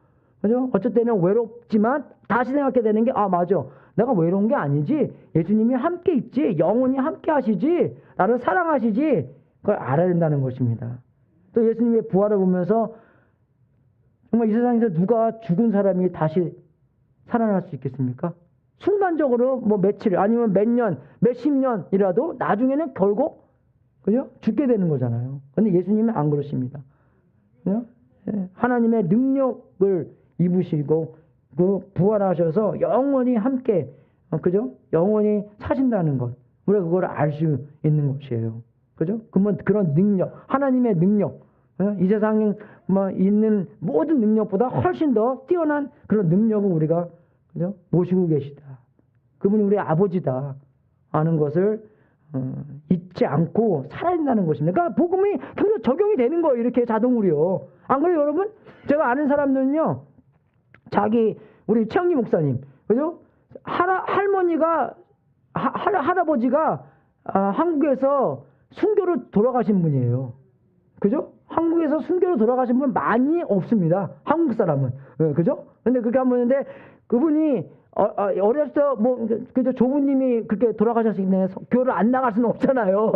그죠? 어쩔 때는 외롭지만 다시 생각해 되는 게, 맞아. 내가 외로운 게 아니지. 예수님이 함께 있지. 영원히 함께 하시지. 나를 사랑하시지. 그걸 알아야 된다는 것입니다. 또 예수님의 부활을 보면서 정말 이 세상에서 누가 죽은 사람이 다시 살아날 수 있겠습니까? 순간적으로 뭐 며칠 아니면 몇 년, 몇십 년이라도 나중에는 결국, 그죠? 죽게 되는 거잖아요. 근데 예수님은 안 그러십니다. 그죠? 하나님의 능력을 입으시고 그 부활하셔서 영원히 함께, 그죠? 영원히 사신다는 것, 우리가 그걸 알 수 있는 것이에요. 그죠? 그런 능력, 하나님의 능력, 이 세상에 뭐 있는 모든 능력보다 훨씬 더 뛰어난 그런 능력을 우리가, 그죠? 모시고 계시다. 그분이 우리 아버지다 하는 것을 잊지 않고 살아야 된다는 것입니다. 그러니까 복음이 계속 적용이 되는 거예요. 이렇게 자동으로요. 안 그래요, 여러분? 제가 아는 사람들은요, 우리 최영기 목사님, 그죠? 할머니가, 할아버지가 한국에서 순교로 돌아가신 분이에요. 그죠? 한국에서 순교로 돌아가신 분 많이 없습니다. 한국 사람은. 그죠? 근데 그렇게 한 분인데, 그분이 어렸을 때 그죠? 조부님이 그렇게 돌아가셨기 때문에 교회를 안 나갈 수는 없잖아요.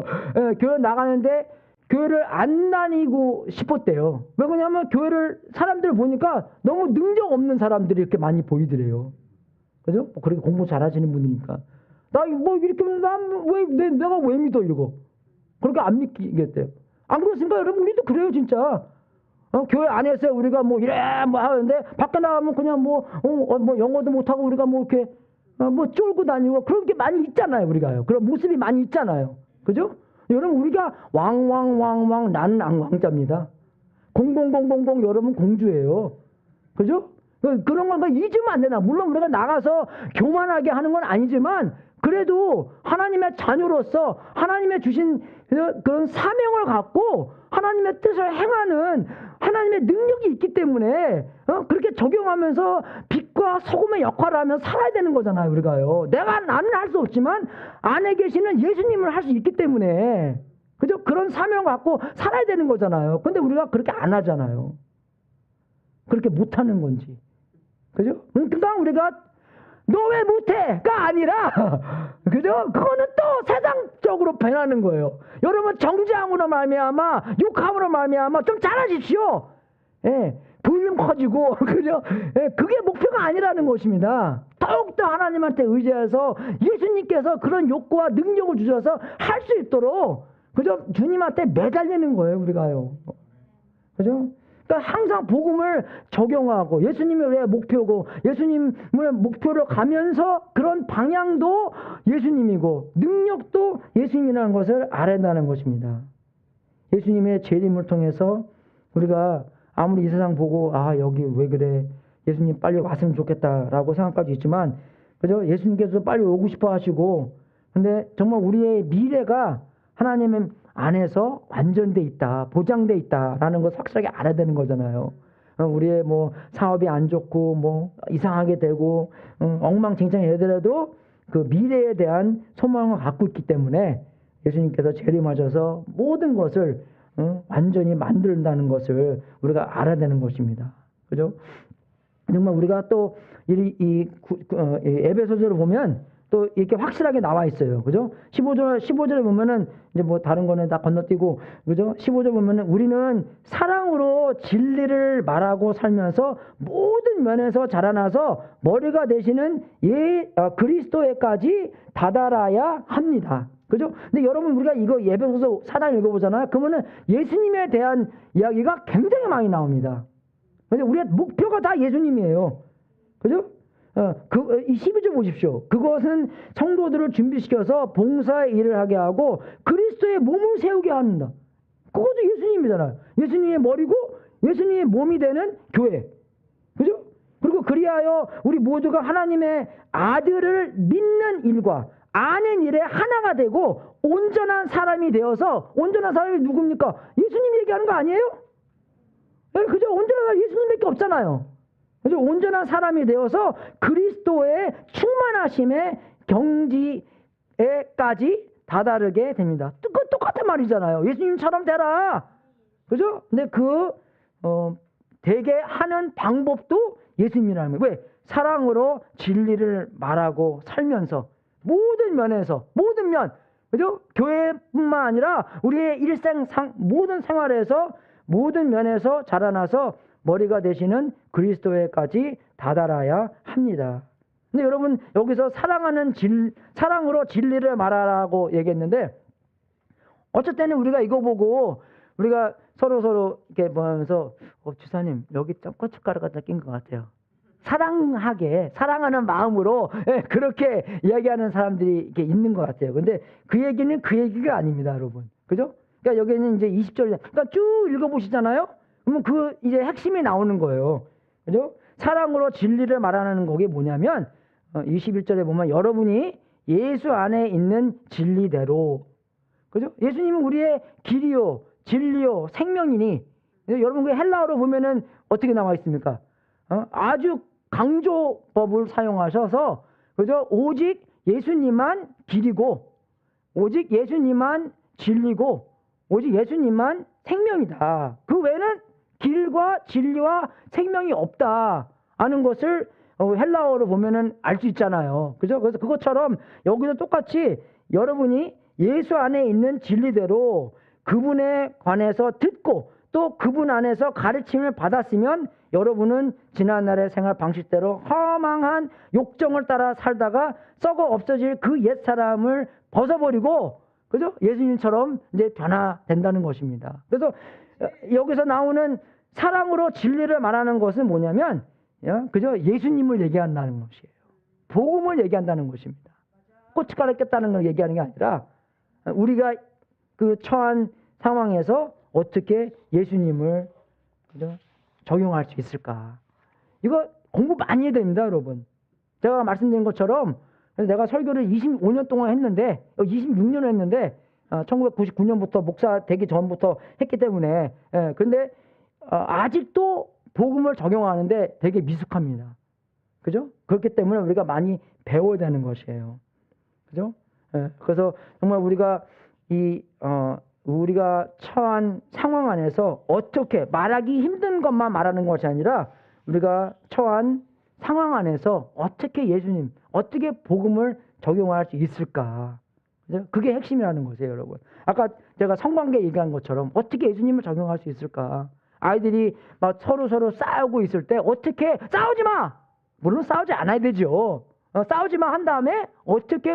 교회 나가는데 교회를 안 다니고 싶었대요. 왜 그러냐면 교회를 사람들 보니까 너무 능력 없는 사람들이 이렇게 많이 보이더래요. 그죠? 그렇게 공부 잘하시는 분이니까. 나 뭐 이렇게 내가 왜 믿어 이러고. 그렇게 안 믿겠대요. 안 그렇습니까, 여러분? 우리도 그래요, 진짜. 교회 안에서 우리가 뭐 이래 뭐 하는데 밖에 나가면 그냥 뭐 영어도 못하고 우리가 뭐 이렇게 뭐 쫄고 다니고 그런 게 많이 있잖아요, 우리가요. 그런 모습이 많이 있잖아요. 그죠? 여러분, 우리가 왕 나는 왕자입니다. 공공공공공 여러분 공주예요. 그죠? 그런 걸 잊으면 안 되나. 물론 우리가 나가서 교만하게 하는 건 아니지만 그래도 하나님의 자녀로서 하나님의 주신 그런 사명을 갖고 하나님의 뜻을 행하는 하나님의 능력이 있기 때문에 그렇게 적용하면서 빛과 소금의 역할을 하면 살아야 되는 거잖아요, 우리가요. 나는 할 수 없지만 안에 계시는 예수님을 할 수 있기 때문에, 그죠? 그런 사명 갖고 살아야 되는 거잖아요. 근데 우리가 그렇게 안 하잖아요. 그렇게 못 하는 건지. 그죠? 그러니까 우리가 너 왜 못해?가 아니라, 그죠? 그거는 또 세상적으로 변하는 거예요. 여러분 정죄함으로 말미암아, 욕함으로 말미암아 좀 잘하십시오. 예, 볼륨 커지고, 그죠? 예, 그게 목표가 아니라는 것입니다. 더욱더 하나님한테 의지해서 예수님께서 그런 욕구와 능력을 주셔서 할 수 있도록, 그죠? 주님한테 매달리는 거예요, 우리가요. 그죠? 그러니까 항상 복음을 적용하고 예수님이 왜 목표고 예수님을 목표로 가면서 그런 방향도 예수님이고 능력도 예수님이라는 것을 알아야 한다는 것입니다. 예수님의 재림을 통해서 우리가 아무리 이 세상 보고 여기 왜 그래 예수님 빨리 왔으면 좋겠다라고 생각할 수 있지만, 그죠? 예수님께서 빨리 오고 싶어 하시고, 근데 정말 우리의 미래가 하나님의 안에서 완전돼 있다, 보장돼 있다라는 것을 확실하게 알아야 되는 거잖아요. 우리의 뭐 사업이 안 좋고 뭐 이상하게 되고 엉망진창이 되더라도 그 미래에 대한 소망을 갖고 있기 때문에 예수님께서 재림하셔서 모든 것을 완전히 만든다는 것을 우리가 알아야 되는 것입니다. 그죠? 정말 우리가 또 이 에베소서를 보면 또 이렇게 확실하게 나와 있어요. 그죠? 15절에 보면은 이제 뭐 다른 거는 다 건너뛰고, 그죠? 15절 보면은 우리는 사랑으로 진리를 말하고 살면서 모든 면에서 자라나서 머리가 되시는 그리스도에까지 다다라야 합니다. 그죠? 근데 여러분 우리가 이거 에베소서 4장 읽어보잖아요. 그러면은 예수님에 대한 이야기가 굉장히 많이 나옵니다. 그죠? 우리의 목표가 다 예수님이에요. 그죠? 이 12절 보십시오. 그것은 성도들을 준비시켜서 봉사의 일을 하게 하고 그리스도의 몸을 세우게 합니다. 그것도 예수님이잖아요. 예수님의 머리고 예수님의 몸이 되는 교회. 그죠? 그리고 그리하여 우리 모두가 하나님의 아들을 믿는 일과 아는 일에 하나가 되고 온전한 사람이 되어서, 온전한 사람이 누굽니까? 예수님 얘기하는 거 아니에요? 그죠? 온전한 사람 예수님밖에 없잖아요. 그래서 온전한 사람이 되어서 그리스도의 충만하심의 경지에까지 다다르게 됩니다. 똑같은 말이잖아요. 예수님처럼 되라. 그죠? 근데 되게 하는 방법도 예수님이라는 거예요. 왜? 사랑으로 진리를 말하고 살면서 모든 면에서, 모든 면, 그죠? 교회뿐만 아니라 우리의 일생 모든 생활에서 모든 면에서 자라나서 머리가 되시는 그리스도에까지 다다라야 합니다. 근데 여러분 여기서 사랑으로 진리를 말하라고 얘기했는데, 어쩔 때는 우리가 이거 보고 우리가 서로 이렇게 보면서 주사님 여기 좀 고춧가루가 낀 것 같아요. 사랑하는 마음으로 그렇게 이야기하는 사람들이 이렇게 있는 것 같아요. 근데 그 얘기는 그 얘기가 아닙니다, 여러분. 그죠? 그러니까 여기는 이제 20절, 그러니까 쭉 읽어보시잖아요. 그러면 이제 핵심이 나오는 거예요. 그죠? 사랑으로 진리를 말하는 거게 뭐냐면, 21절에 보면 여러분이 예수 안에 있는 진리대로, 그죠? 예수님은 우리의 길이요, 진리요, 생명이니, 여러분 그 헬라어로 보면은 어떻게 나와 있습니까? 아주 강조법을 사용하셔서, 그죠? 오직 예수님만 길이고, 오직 예수님만 진리고, 오직 예수님만 생명이다. 그 외에는 길과 진리와 생명이 없다 하는 것을 헬라어로 보면은 알 수 있잖아요. 그죠? 그래서 그것처럼 여기도 똑같이 여러분이 예수 안에 있는 진리대로 그분에 관해서 듣고 또 그분 안에서 가르침을 받았으면 여러분은 지난날의 생활 방식대로 허망한 욕정을 따라 살다가 썩어 없어질 그 옛사람을 벗어버리고, 그죠? 예수님처럼 이제 변화된다는 것입니다. 그래서 여기서 나오는 사랑으로 진리를 말하는 것은 뭐냐면, 그죠? 예수님을 얘기한다는 것이에요. 복음을 얘기한다는 것입니다. 고춧가루 꼈다는 걸 얘기하는 게 아니라 우리가 그 처한 상황에서 어떻게 예수님을, 그죠? 적용할 수 있을까? 이거 공부 많이 해야 됩니다, 여러분. 제가 말씀드린 것처럼 내가 설교를 25년 동안 했는데, 26년 했는데, 1999년부터 목사 되기 전부터 했기 때문에, 그런데 아직도 복음을 적용하는데 되게 미숙합니다. 그죠? 그렇기 때문에 우리가 많이 배워야 되는 것이에요. 그죠? 예, 그래서 정말 우리가 우리가 처한 상황 안에서 어떻게 말하기 힘든 것만 말하는 것이 아니라 우리가 처한 상황 안에서 어떻게 예수님, 어떻게 복음을 적용할 수 있을까? 그죠? 그게 핵심이라는 것이에요, 여러분. 아까 제가 성관계 얘기한 것처럼 어떻게 예수님을 적용할 수 있을까? 아이들이 막 서로 싸우고 있을 때 어떻게 싸우지 마! 물론 싸우지 않아야 되죠. 싸우지 마 한 다음에 어떻게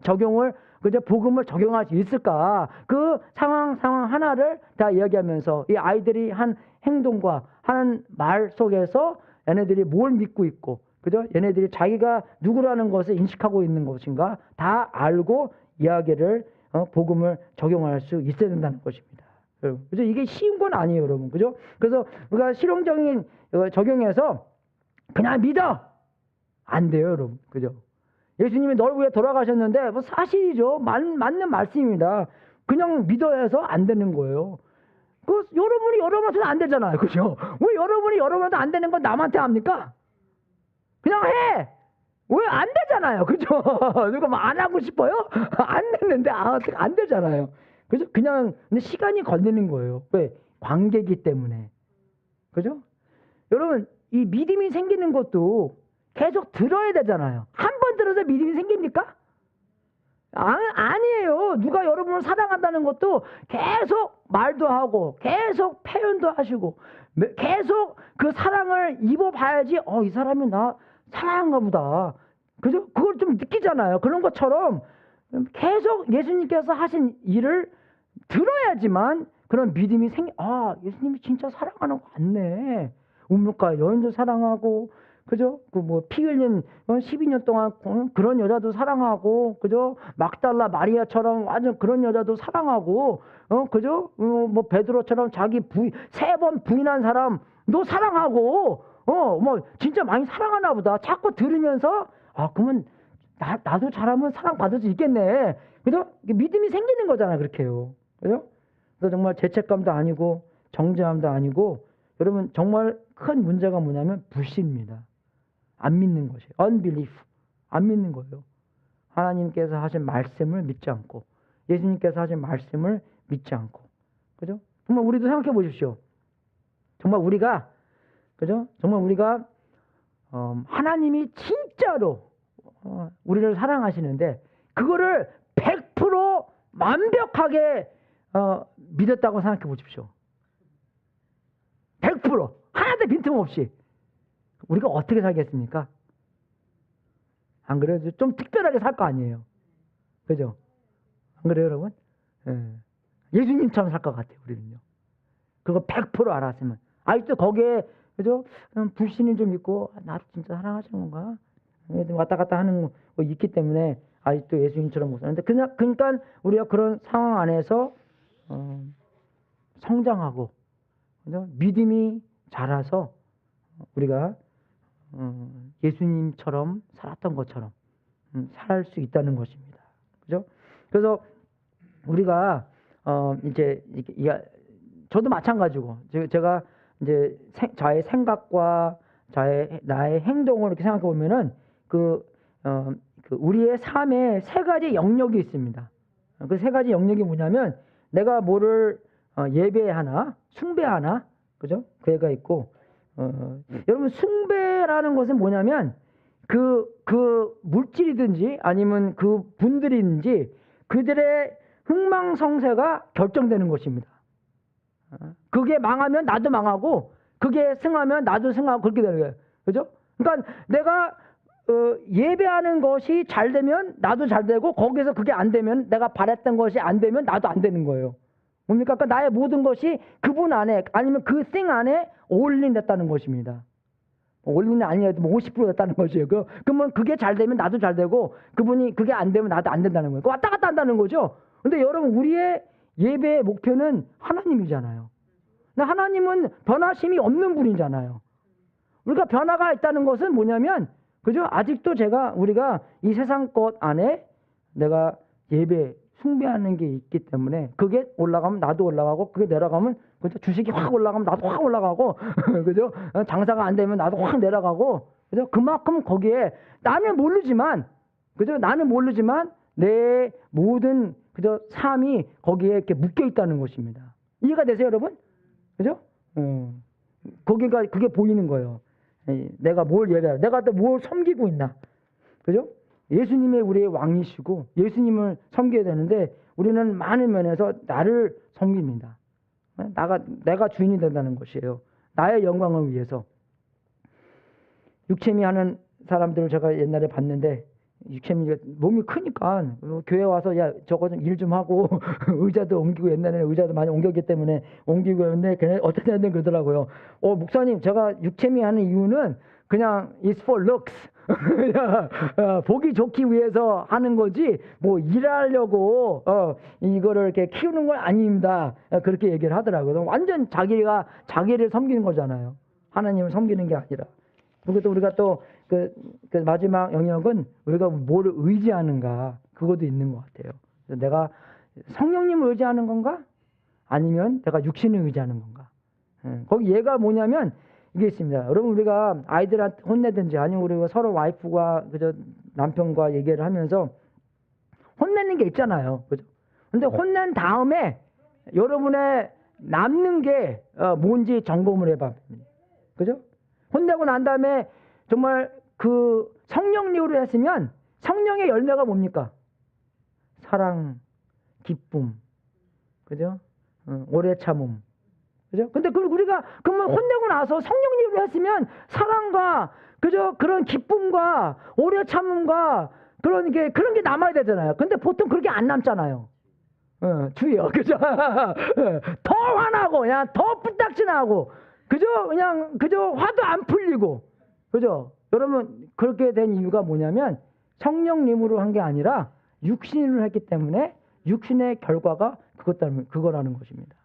적용을 그저 복음을 적용할 수 있을까? 그 상황 하나를 다 이야기하면서 이 아이들이 한 행동과 하는 말 속에서 얘네들이 뭘 믿고 있고, 그죠? 얘네들이 자기가 누구라는 것을 인식하고 있는 것인가 다 알고 이야기를 복음을 적용할 수 있어야 된다는 것입니다. 여러분, 그죠? 이게 쉬운 건 아니에요, 여러분, 그죠? 그래서 우리가 실용적인 적용해서 그냥 믿어 안 돼요, 여러분, 그죠? 예수님이 널 위해 돌아가셨는데 뭐 사실이죠. 맞는 말씀입니다. 그냥 믿어야 해서 안 되는 거예요. 그 여러분이 여러분한테는 안 되잖아요, 그죠? 왜 여러분이 여러분한테 안 되는 건 남한테 합니까? 그냥 해. 왜 안 되잖아요, 그죠? 누가 뭐 안 하고 싶어요? 안 됐는데 안 되잖아요, 그죠? 그냥 근데 시간이 걸리는 거예요. 왜? 관계이기 때문에, 그죠? 여러분, 이 믿음이 생기는 것도 계속 들어야 되잖아요. 한 번 들어서 믿음이 생깁니까? 아니에요. 누가 여러분을 사랑한다는 것도 계속 말도 하고 계속 표현도 하시고 계속 그 사랑을 입어봐야지 이 사람이 나 사랑한가 보다. 그죠? 그걸 좀 느끼잖아요. 그런 것처럼 계속 예수님께서 하신 일을 들어야지만 그런 믿음이 예수님이 진짜 사랑하는 거 같네. 우물가 여인도 사랑하고, 그죠? 피 흘린 12년 동안 그런 여자도 사랑하고, 그죠? 막달라 마리아처럼 완전 그런 여자도 사랑하고, 그죠? 베드로처럼 자기 3번 부인한 사람도 사랑하고, 진짜 많이 사랑하나 보다. 자꾸 들으면서 그러면 나도 잘하면 사랑받을 수 있겠네. 그죠? 믿음이 생기는 거잖아, 그렇게요. 그죠? 그래서 정말 죄책감도 아니고 정죄함도 아니고, 여러분 정말 큰 문제가 뭐냐면 불신입니다. 안 믿는 것이에요. unbelief. 안 믿는 거예요. 하나님께서 하신 말씀을 믿지 않고, 예수님께서 하신 말씀을 믿지 않고, 그죠? 정말 우리도 생각해 보십시오. 정말 우리가, 그죠? 정말 우리가 하나님이 진짜로 우리를 사랑하시는데 그거를 100% 완벽하게 믿었다고 생각해 보십시오. 100% 하나도 빈틈없이 우리가 어떻게 살겠습니까? 안 그래요? 좀 특별하게 살 거 아니에요, 그죠? 안 그래요, 여러분? 예수님처럼 살 것 같아요, 우리는요. 그거 100% 알았으면. 아직도 거기에, 그죠? 불신이 좀 있고, 나를 진짜 사랑하시는 건가? 왔다 갔다 하는 거 있기 때문에 아직도 예수님처럼 못 사는데, 그러니까 우리가 그런 상황 안에서 성장하고, 그죠? 믿음이 자라서 우리가 예수님처럼 살았던 것처럼 살 수 있다는 것입니다. 그죠? 그래서 우리가 이제 저도 마찬가지고 제가 이제 저의 생각과 나의 행동을 이렇게 생각해 보면은 그 우리의 삶에 3가지 영역이 있습니다. 그 3가지 영역이 뭐냐면 내가 뭐를 예배하나 숭배하나, 그죠? 그애가 있고, 여러분 숭배라는 것은 뭐냐면 그 물질이든지 아니면 그 분들이든지 그들의 흥망성쇠가 결정되는 것입니다. 그게 망하면 나도 망하고, 그게 승하면 나도 승하고, 그렇게 되는 거예요. 그죠? 그러니까 내가 예배하는 것이 잘 되면 나도 잘 되고, 거기서 그게 안 되면, 내가 바랬던 것이 안 되면 나도 안 되는 거예요. 뭡니까? 그러니까 나의 모든 것이 그분 안에 아니면 그 생 안에 올린됐다는 것입니다. 올린이 아니어도 50% 됐다는 것이에요. 그러면 그게 잘 되면 나도 잘 되고, 그분이 그게 안 되면 나도 안 된다는 거예요. 왔다 갔다 한다는 거죠. 근데 여러분, 우리의 예배의 목표는 하나님이잖아요. 근데 하나님은 변화심이 없는 분이잖아요. 우리가 변화가 있다는 것은 뭐냐면, 그죠? 아직도 우리가 이 세상 것 안에 내가 숭배하는 게 있기 때문에, 그게 올라가면 나도 올라가고, 그게 내려가면, 그죠? 주식이 확 올라가면 나도 확 올라가고, 그죠? 장사가 안 되면 나도 확 내려가고, 그죠? 그만큼 거기에 나는 모르지만, 그죠? 나는 모르지만 내 모든 그죠? 삶이 거기에 이렇게 묶여 있다는 것입니다. 이해가 되세요, 여러분? 그죠? 거기가 그게 보이는 거예요. 내가 뭘 예배하고, 내가 또 뭘 섬기고 있나, 그죠? 예수님이 우리의 왕이시고 예수님을 섬겨야 되는데 우리는 많은 면에서 나를 섬깁니다. 내가 주인이 된다는 것이에요. 나의 영광을 위해서. 육체미 하는 사람들을 제가 옛날에 봤는데, 육체미 몸이 크니까 교회 와서 야 저거 좀 일 좀 하고 의자도 옮기고, 옛날에는 의자도 많이 옮겼기 때문에 옮기고 했는데 그냥 어떤 애들은 그러더라고요. 목사님, 제가 육체미 하는 이유는 그냥 it's for looks. 그냥 보기 좋기 위해서 하는 거지 뭐 일하려고 이거를 이렇게 키우는 건 아닙니다. 그렇게 얘기를 하더라고요. 완전 자기를 섬기는 거잖아요. 하나님을 섬기는 게 아니라. 그리고 또 우리가 또 그 마지막 영역은 우리가 뭘 의지하는가, 그것도 있는 것 같아요. 그래서 내가 성령님을 의지하는 건가, 아니면 내가 육신을 의지하는 건가. 거기 얘가 뭐냐면 이게 있습니다. 여러분, 우리가 아이들한테 혼내든지 아니면 우리가 서로 와이프가 그저 남편과 얘기를 하면서 혼내는 게 있잖아요. 그죠? 근데 혼낸 다음에 여러분의 남는 게 뭔지 점검을 해봐. 그죠? 혼내고 난 다음에 정말 그 성령님으로 했으면 성령의 열매가 뭡니까? 사랑, 기쁨, 그죠? 오래 참음, 그죠? 근데 우리가 그러면 혼내고 나서 성령님으로 했으면 사랑과 그죠? 그런 기쁨과 오래 참음과 그런 게 남아야 되잖아요. 근데 보통 그렇게 안 남잖아요. 주의요, 그죠? 더 화나고 그냥 더 뿔딱지나고, 그죠? 그냥 그죠? 화도 안 풀리고, 그죠? 여러분, 그렇게 된 이유가 뭐냐면 성령님으로 한 게 아니라 육신으로 했기 때문에 육신의 결과가 그거라는 것입니다.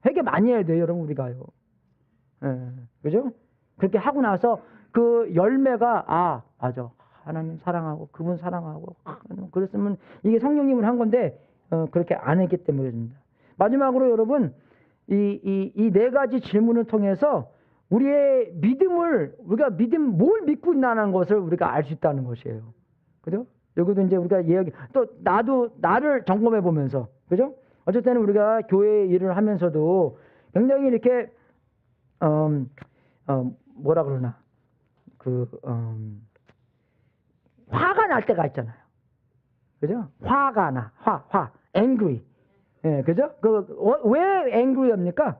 회개 많이 해야 돼요, 여러분, 우리가요. 그죠? 그렇게 하고 나서 그 열매가 맞아, 하나님 사랑하고 그분 사랑하고 그랬으면 이게 성령님을 한 건데 그렇게 안 했기 때문입니다. 마지막으로 여러분, 이 네 가지 질문을 통해서 우리의 믿음을, 우리가 뭘 믿고 있나는 것을 우리가 알 수 있다는 것이에요. 그죠? 여기도 이제 우리가 또 나를 점검해 보면서, 그죠? 어쨌든 우리가 교회 일을 하면서도 굉장히 이렇게 뭐라 그러나 화가 날 때가 있잖아요. 그죠? 화가 나, angry. 예, 그죠? 왜 angry합니까?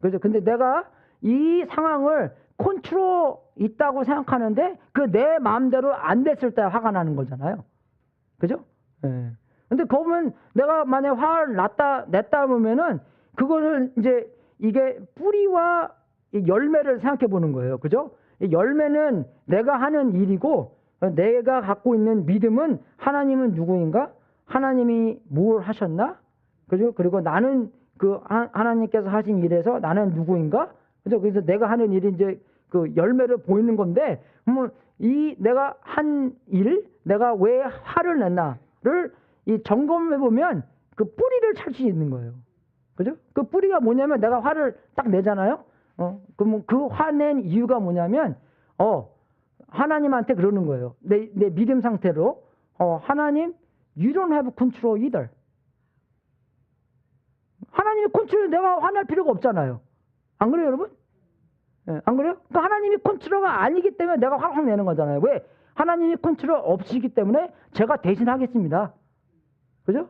그죠? 근데 내가 이 상황을 컨트롤 있다고 생각하는데 그 내 마음대로 안 됐을 때 화가 나는 거잖아요. 그죠? 예. 근데 그러면 내가 만약 화를 냈다 보면은 그거를 이제 이게 뿌리와 열매를 생각해 보는 거예요. 그죠? 열매는 내가 하는 일이고, 내가 갖고 있는 믿음은 하나님은 누구인가? 하나님이 뭘 하셨나? 그죠? 그리고 나는 그 하나님께서 하신 일에서 나는 누구인가? 그죠? 그래서 내가 하는 일이 이제 그 열매를 보이는 건데, 내가 한 일, 내가 왜 화를 냈나를 이 점검해 보면 그 뿌리를 찾을 수 있는 거예요. 그죠? 그 뿌리가 뭐냐면 내가 화를 딱 내잖아요. 그러면 그 화낸 이유가 뭐냐면 하나님한테 그러는 거예요. 내 믿음 상태로 하나님, you don't have control either. 하나님이 컨트롤, 내가 화낼 필요가 없잖아요. 안 그래요, 여러분? 안 그래요? 그러니까 하나님이 컨트롤가 아니기 때문에 내가 화를 확 내는 거잖아요. 왜? 하나님이 컨트롤 없이기 때문에 제가 대신 하겠습니다. 그죠?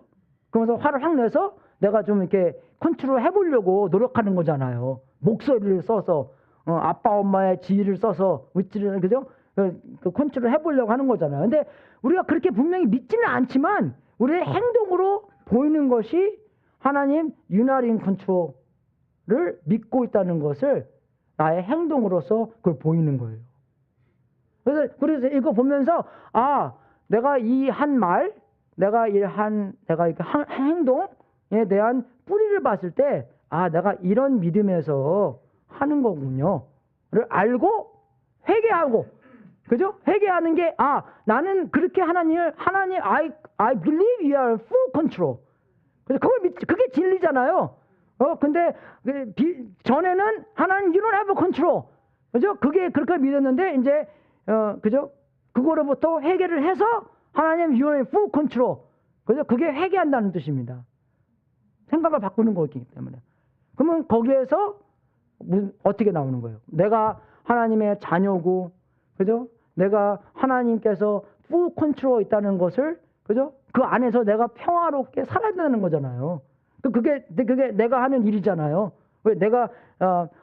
그러면서 화를 확 내서 내가 좀 이렇게 컨트롤 해보려고 노력하는 거잖아요. 목소리를 써서, 아빠 엄마의 지위를 써서, 그죠? 그 컨트롤 해보려고 하는 거잖아요. 근데 우리가 그렇게 분명히 믿지는 않지만 우리의 행동으로 보이는 것이 하나님 you not in control을 믿고 있다는 것을 나의 행동으로서 그걸 보이는 거예요. 그래서 이거 보면서 내가 이 한 말, 내가 한 행동에 대한 뿌리를 봤을 때 내가 이런 믿음에서 하는 거군요를 알고 회개하고, 그죠? 회개하는 게 나는 그렇게 하나님 I believe you are full control. 그래서 그게 진리잖아요. 근데 전에는 하나님 you don't have control. 그죠? 그게 그렇게 믿었는데 이제 그죠? 그거로부터 회개를 해서 하나님 유언의 full control. 그죠? 그게 회개한다는 뜻입니다. 생각을 바꾸는 거기 때문에. 그러면 거기에서 어떻게 나오는 거예요? 내가 하나님의 자녀고, 그죠? 내가 하나님께서 full control 있다는 것을, 그죠? 그 안에서 내가 평화롭게 살아야 된다는 거잖아요. 그게 내가 하는 일이잖아요. 왜 내가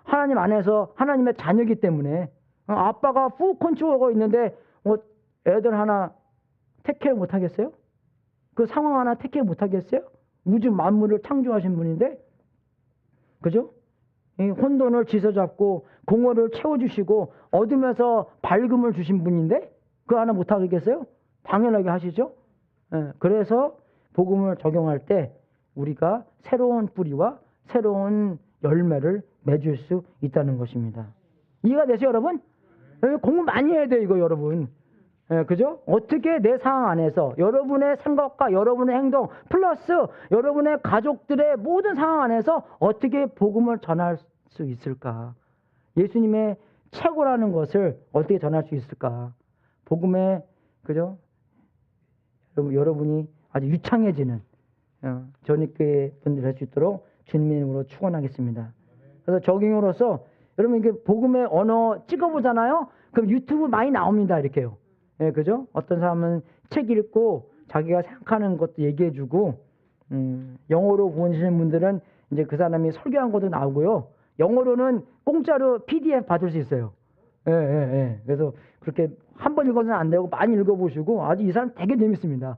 하나님 안에서 하나님의 자녀이기 때문에 아빠가 full control하고 있는데 뭐 애들 하나 택해 못 하겠어요? 그 상황 하나 택해 못 하겠어요? 우주 만물을 창조하신 분인데, 그죠? 이 혼돈을 지서잡고 공허를 채워주시고 어둠에서 밝음을 주신 분인데 그거 하나 못 하겠어요? 당연하게 하시죠. 예, 그래서 복음을 적용할 때 우리가 새로운 뿌리와 새로운 열매를 맺을 수 있다는 것입니다. 이해가 되세요, 여러분? 예, 공부 많이 해야 돼요, 이거 여러분. 예, 그죠? 어떻게 내 상황 안에서 여러분의 생각과 여러분의 행동 플러스 여러분의 가족들의 모든 상황 안에서 어떻게 복음을 전할 수 있을까? 예수님의 최고라는 것을 어떻게 전할 수 있을까? 복음의, 그죠? 여러분이 아주 유창해지는 전입교회 분들 할 수 있도록 주님의 이름으로 축원하겠습니다. 그래서 적용으로서 여러분 이게 복음의 언어 찍어보잖아요. 그럼 유튜브 많이 나옵니다. 이렇게요. 예, 그죠? 어떤 사람은 책 읽고 자기가 생각하는 것도 얘기해주고, 영어로 보시는 분들은 이제 그 사람이 설교한 것도 나오고요. 영어로는 공짜로 PDF 받을 수 있어요. 예, 예, 예. 그래서 그렇게 한 번 읽어서는 안 되고 많이 읽어보시고 아주 이 사람 되게 재밌습니다.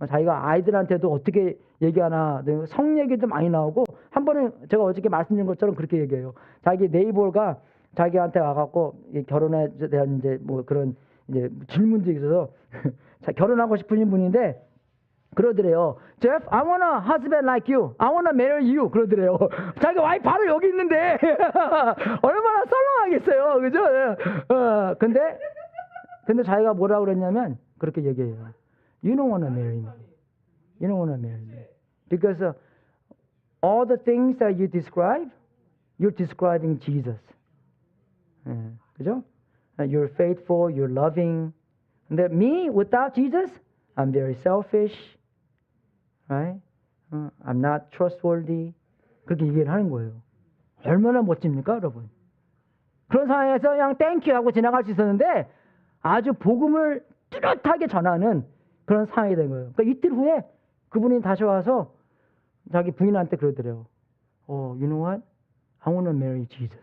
자기가 아이들한테도 어떻게 얘기하나, 성 얘기도 많이 나오고, 한 번은 제가 어저께 말씀드린 것처럼 그렇게 얘기해요. 자기 네이버가 자기한테 와갖고 결혼에 대한 이제 뭐 그런 이제 질문도 있어서 자, 결혼하고 싶으신 분인데 그러더래요. Jeff, I want a husband like you. I want to marry you. 그러더래요. 자기 와이프 바로 여기 있는데 얼마나 썰렁하겠어요, 그죠? 근데 자기가 뭐라고 그랬냐면 그렇게 얘기해요. You don't want to marry me. You don't want to marry me. Because all the things that you describe, you're describing Jesus. 그죠? You're faithful, you're loving. 근데 me, without Jesus, I'm very selfish. Right? I'm not trustworthy. 그렇게 얘기를 하는 거예요. 얼마나 멋집니까, 여러분? 그런 상황에서 그냥 땡큐 하고 지나갈 수 있었는데 아주 복음을 뚜렷하게 전하는 그런 상황이 된 거예요. 그러니까 이틀 후에 그분이 다시 와서 자기 부인한테 그러더래요. You know what? I want to marry Jesus.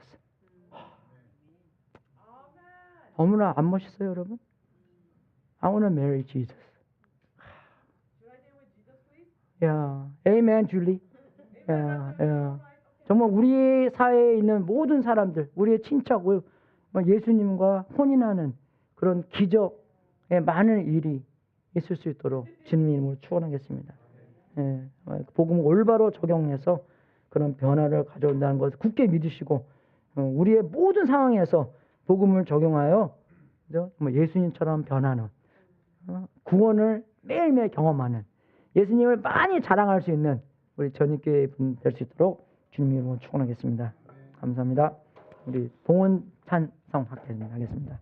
어머나 안 멋있어요, 여러분? I want to marry Jesus. Yeah. Amen, Julie. Yeah, yeah. 정말 우리 사회에 있는 모든 사람들, 우리의 친척, 예수님과 혼인하는 그런 기적의 많은 일이 있을 수 있도록 주님의 이름으로 축원하겠습니다. 예, 복음을 올바로 적용해서 그런 변화를 가져온다는 것을 굳게 믿으시고 우리의 모든 상황에서 복음을 적용하여 예수님처럼 변하는 구원을 매일매일 경험하는 예수님을 많이 자랑할 수 있는 우리 전입교회 분 될 수 있도록 주님의 이름으로 축원하겠습니다. 감사합니다. 우리 봉헌 찬성 하겠습니다.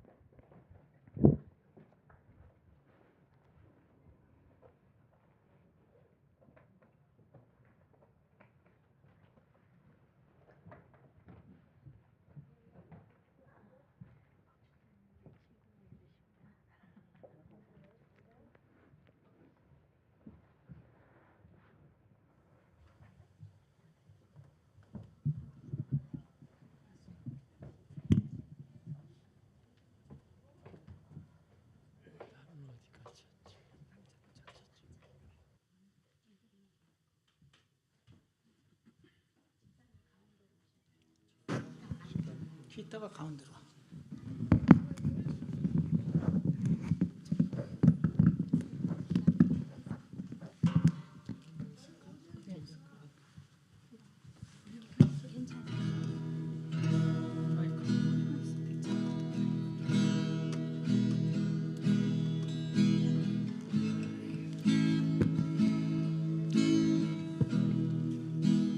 이따가 가운데로 와.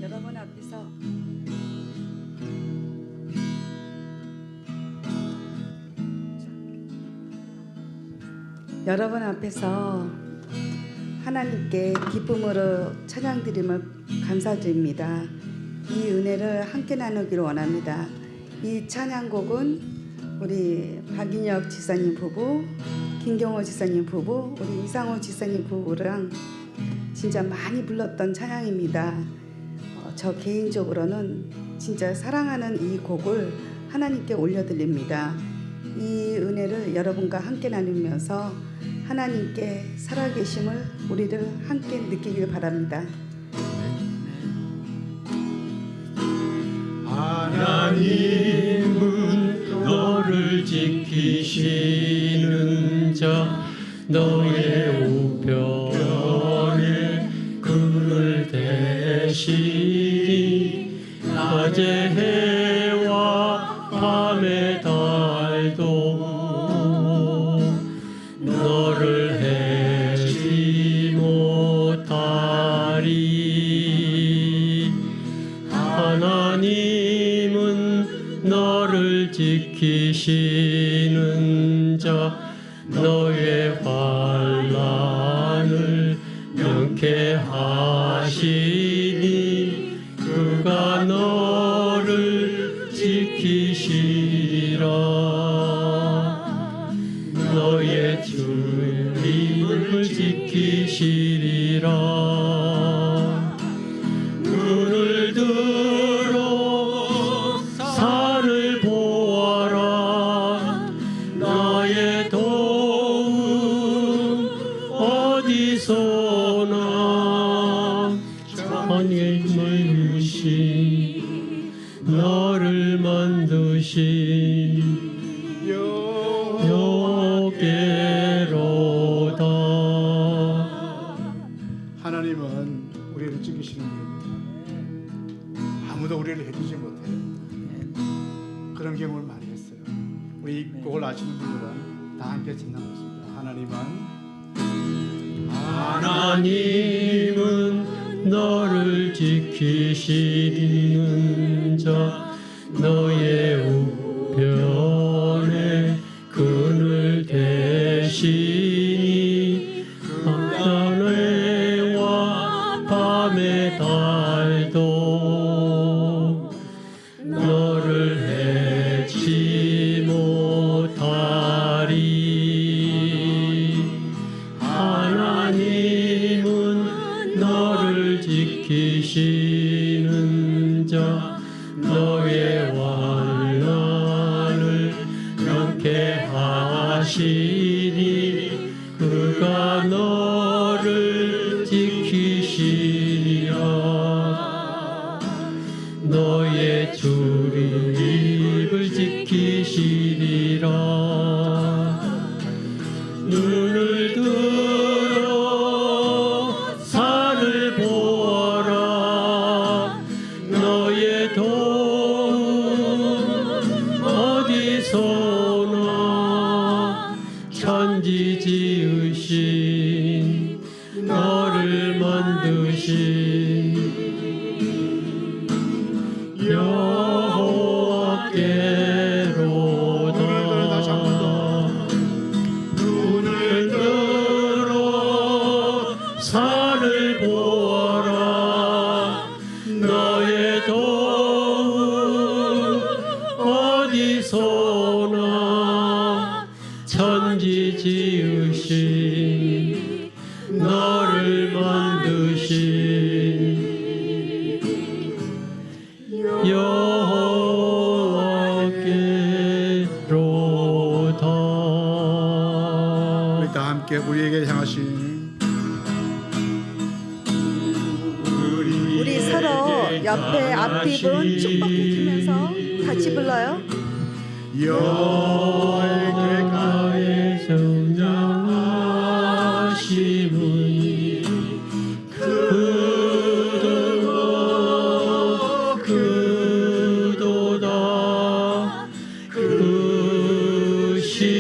여러분 앞에서 여러분 앞에서 하나님께 기쁨으로 찬양드림을 감사드립니다. 이 은혜를 함께 나누기를 원합니다. 이 찬양곡은 우리 박인혁 지사님 부부, 김경호 지사님 부부, 우리 이상호 지사님 부부랑 진짜 많이 불렀던 찬양입니다. 저 개인적으로는 진짜 사랑하는 이 곡을 하나님께 올려드립니다. 이 은혜를 여러분과 함께 나누면서 하나님께 살아계심을 우리를 함께 느끼길 바랍니다. 하나님은 너를 지키시는 자 너의 우편에 그늘 대시니 낮의 해와 밤의 달도 너를 해치 못하리. 하나님은 너를 지키시는 자 너의 환난을 명쾌하시니 그가 너를 지키시리라. 너의 주님을 지키시리라. 눈을 들어 산을 보아라. 나의 도움 어디서나 천일을 주신 너를 만드신 여께로다. 하나님은 우리를 지키시는 분입니다. 아무도 우리를 해주지 못해요. 그런 경험을 많이 했어요. 우리 이 곡을 아시는 분들은 다 함께 찬양하겠습니다. 하나님은 너를 지키시는 자 너의 우편에 그늘 대시니 낮해와 밤의 달도 너를 해치 못하리. 하나님은 너를 지키시는 자 너의 환난을 명쾌하시니 그가 너를 지키시리라. 너의 출입을 지키시리라. 눈을 들어 산을 보아라. 너의 도움 어디서나 천지 지으신 너를 만드신 여호와께로다. 눈을 들어 산을 보아라. 너의 도움 어디서나 천지 지으신 너를 만드신 여호와께로다. 우리 다 함께 우리에게 향하신 우리 서로 옆에 앞뒤분 축복해주면서 같이 불러요. 여호와의 성장하심은 그도다 그시도다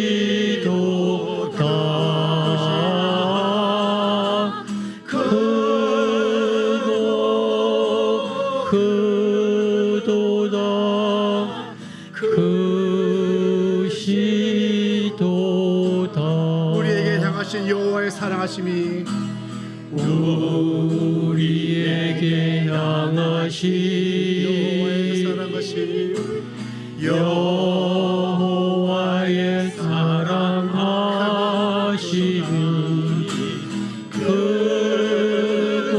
그도다 그시 사랑하신 여호와의 사랑하심이 우리에게 여호와의 향하시 사랑하심이 여호와의 사랑하심이 크고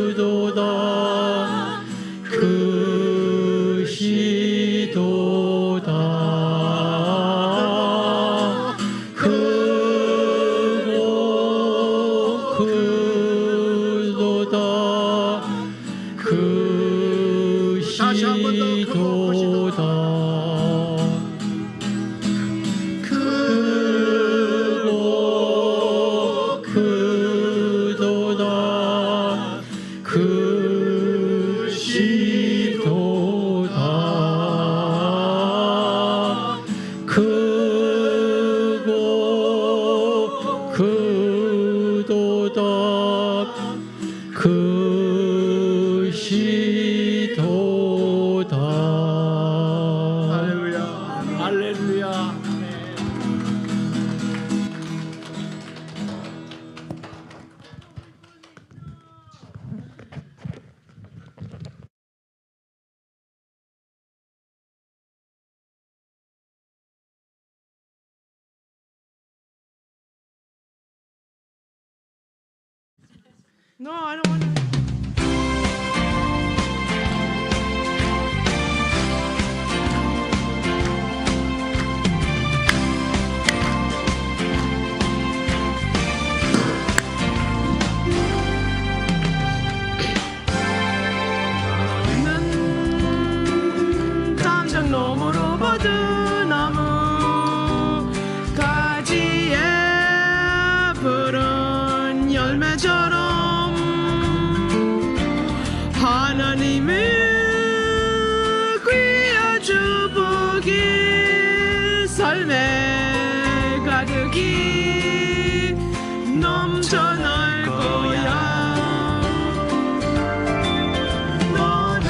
크도다 크시도다 크고 크도다 다시 한번더 크고 크시도다 크고 크도다 크시도다 크고 크도다 크시도다 할렐루야. 할렐루야. No, I don't want to. 담장 너머로 버드나무 가지에 푸른 열매처럼 하나님의 귀한 축복이 삶에 가득히 넘쳐날 거야. 너는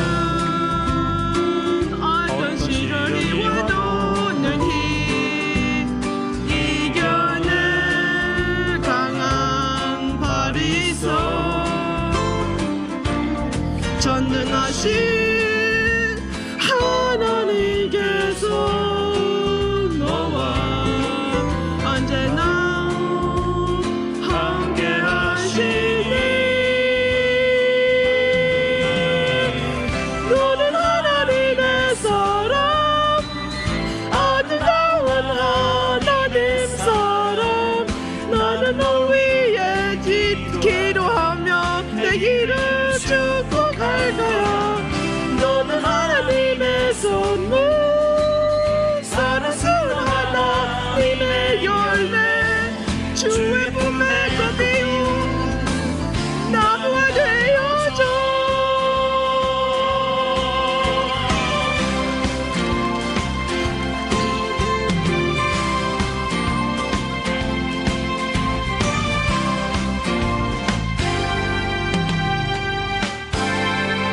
어떤 시련이 와도 능히 이겨낼 강한 발이 있어. 전능하신 하나님께서 너와 언제나 함께 하시니 너는 하나님의 사람 아름다운 하나님 사람 나는 널 위해 기도하며 내 길을 축복할 거야. 너는 하나님의 선물 사랑스러운 하나님의 열매 주의 품에 꽃피운 나무가 되어줘.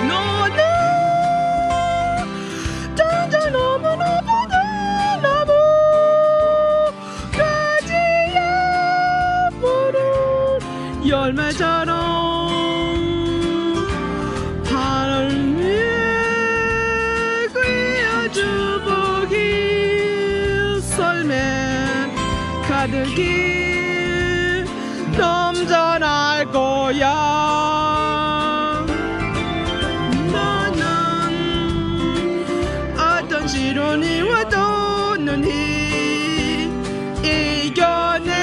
너는 당장 너무 높은 나무 가지에 푸른 열매처럼 하나님의 귀한 축복이 삶에 가득히 넘쳐날 거야. 너는 어떤 시련이 와도 능히 이겨낼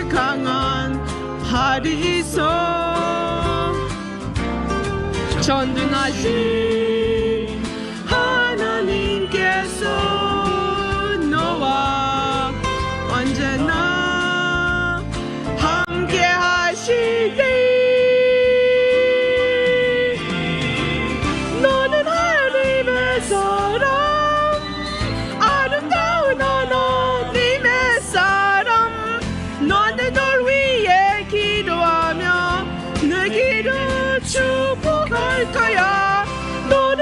강한 팔이 있어. 전능하신 하나님께서 너와 언제나 함께 하시니 너는 하나님의 사람 아름다운 하나님의 사람 너는 널 위해 기도하며 내 길을 축복할 거야. 너는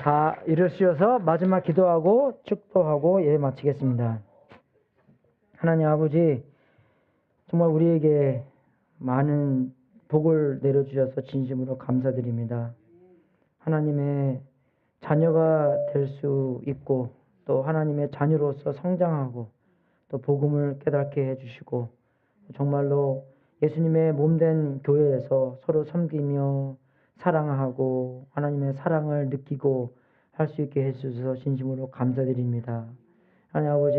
다 이루시어서 마지막 기도하고 축도하고 예배 마치겠습니다. 하나님 아버지, 정말 우리에게 많은 복을 내려주셔서 진심으로 감사드립니다. 하나님의 자녀가 될 수 있고 또 하나님의 자녀로서 성장하고 또 복음을 깨닫게 해주시고 정말로 예수님의 몸된 교회에서 서로 섬기며 사랑하고 하나님의 사랑을 느끼고 할 수 있게 해주셔서 진심으로 감사드립니다. 하나님 아버지,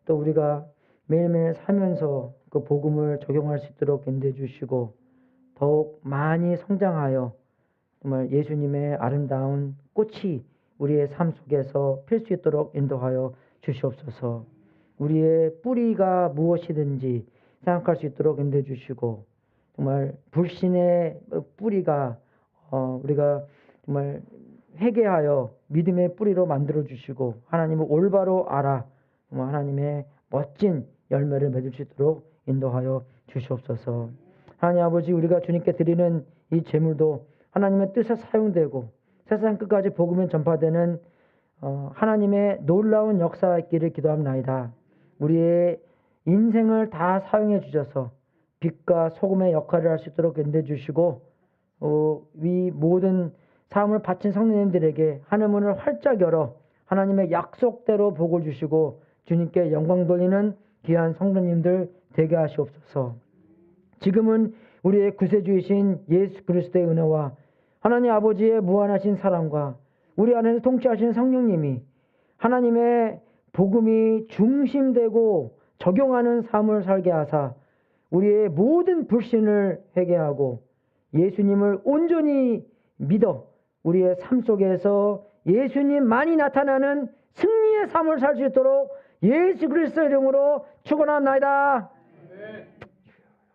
또 우리가 매일매일 살면서 그 복음을 적용할 수 있도록 인도해 주시고 더욱 많이 성장하여 정말 예수님의 아름다운 꽃이 우리의 삶 속에서 필 수 있도록 인도하여 주시옵소서. 우리의 뿌리가 무엇이든지 생각할 수 있도록 인도해 주시고 정말 불신의 뿌리가 우리가 정말 회개하여 믿음의 뿌리로 만들어 주시고 하나님을 올바로 알아 정말 하나님의 멋진 열매를 맺을 수 있도록 인도하여 주시옵소서. 하나님 아버지, 우리가 주님께 드리는 이 제물도 하나님의 뜻에 사용되고 세상 끝까지 복음이 전파되는 하나님의 놀라운 역사가 있기를 기도합나이다. 우리의 인생을 다 사용해 주셔서 빛과 소금의 역할을 할 수 있도록 인도해 주시고 이 모든 삶을 바친 성도님들에게 하늘문을 활짝 열어 하나님의 약속대로 복을 주시고 주님께 영광 돌리는 귀한 성도님들 되게 하시옵소서. 지금은 우리의 구세주이신 예수 그리스도의 은혜와 하나님 아버지의 무한하신 사랑과 우리 안에서 통치하시는 성령님이 하나님의 복음이 중심되고 적용하는 삶을 살게 하사 우리의 모든 불신을 회개하고 예수님을 온전히 믿어 우리의 삶 속에서 예수님만이 나타나는 승리의 삶을 살 수 있도록 예수 그리스도의 이름으로 축원합나이다.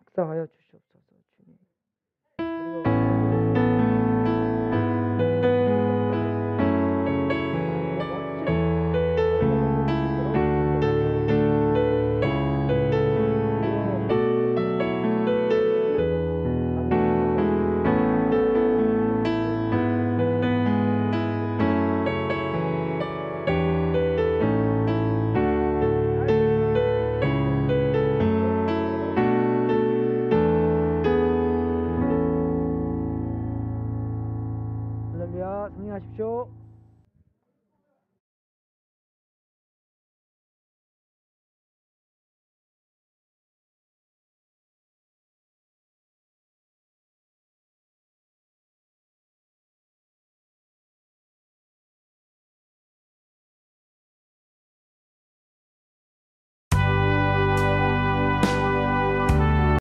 역사하여 주시옵소서. 주님. 할렐루야, 승리하십시오.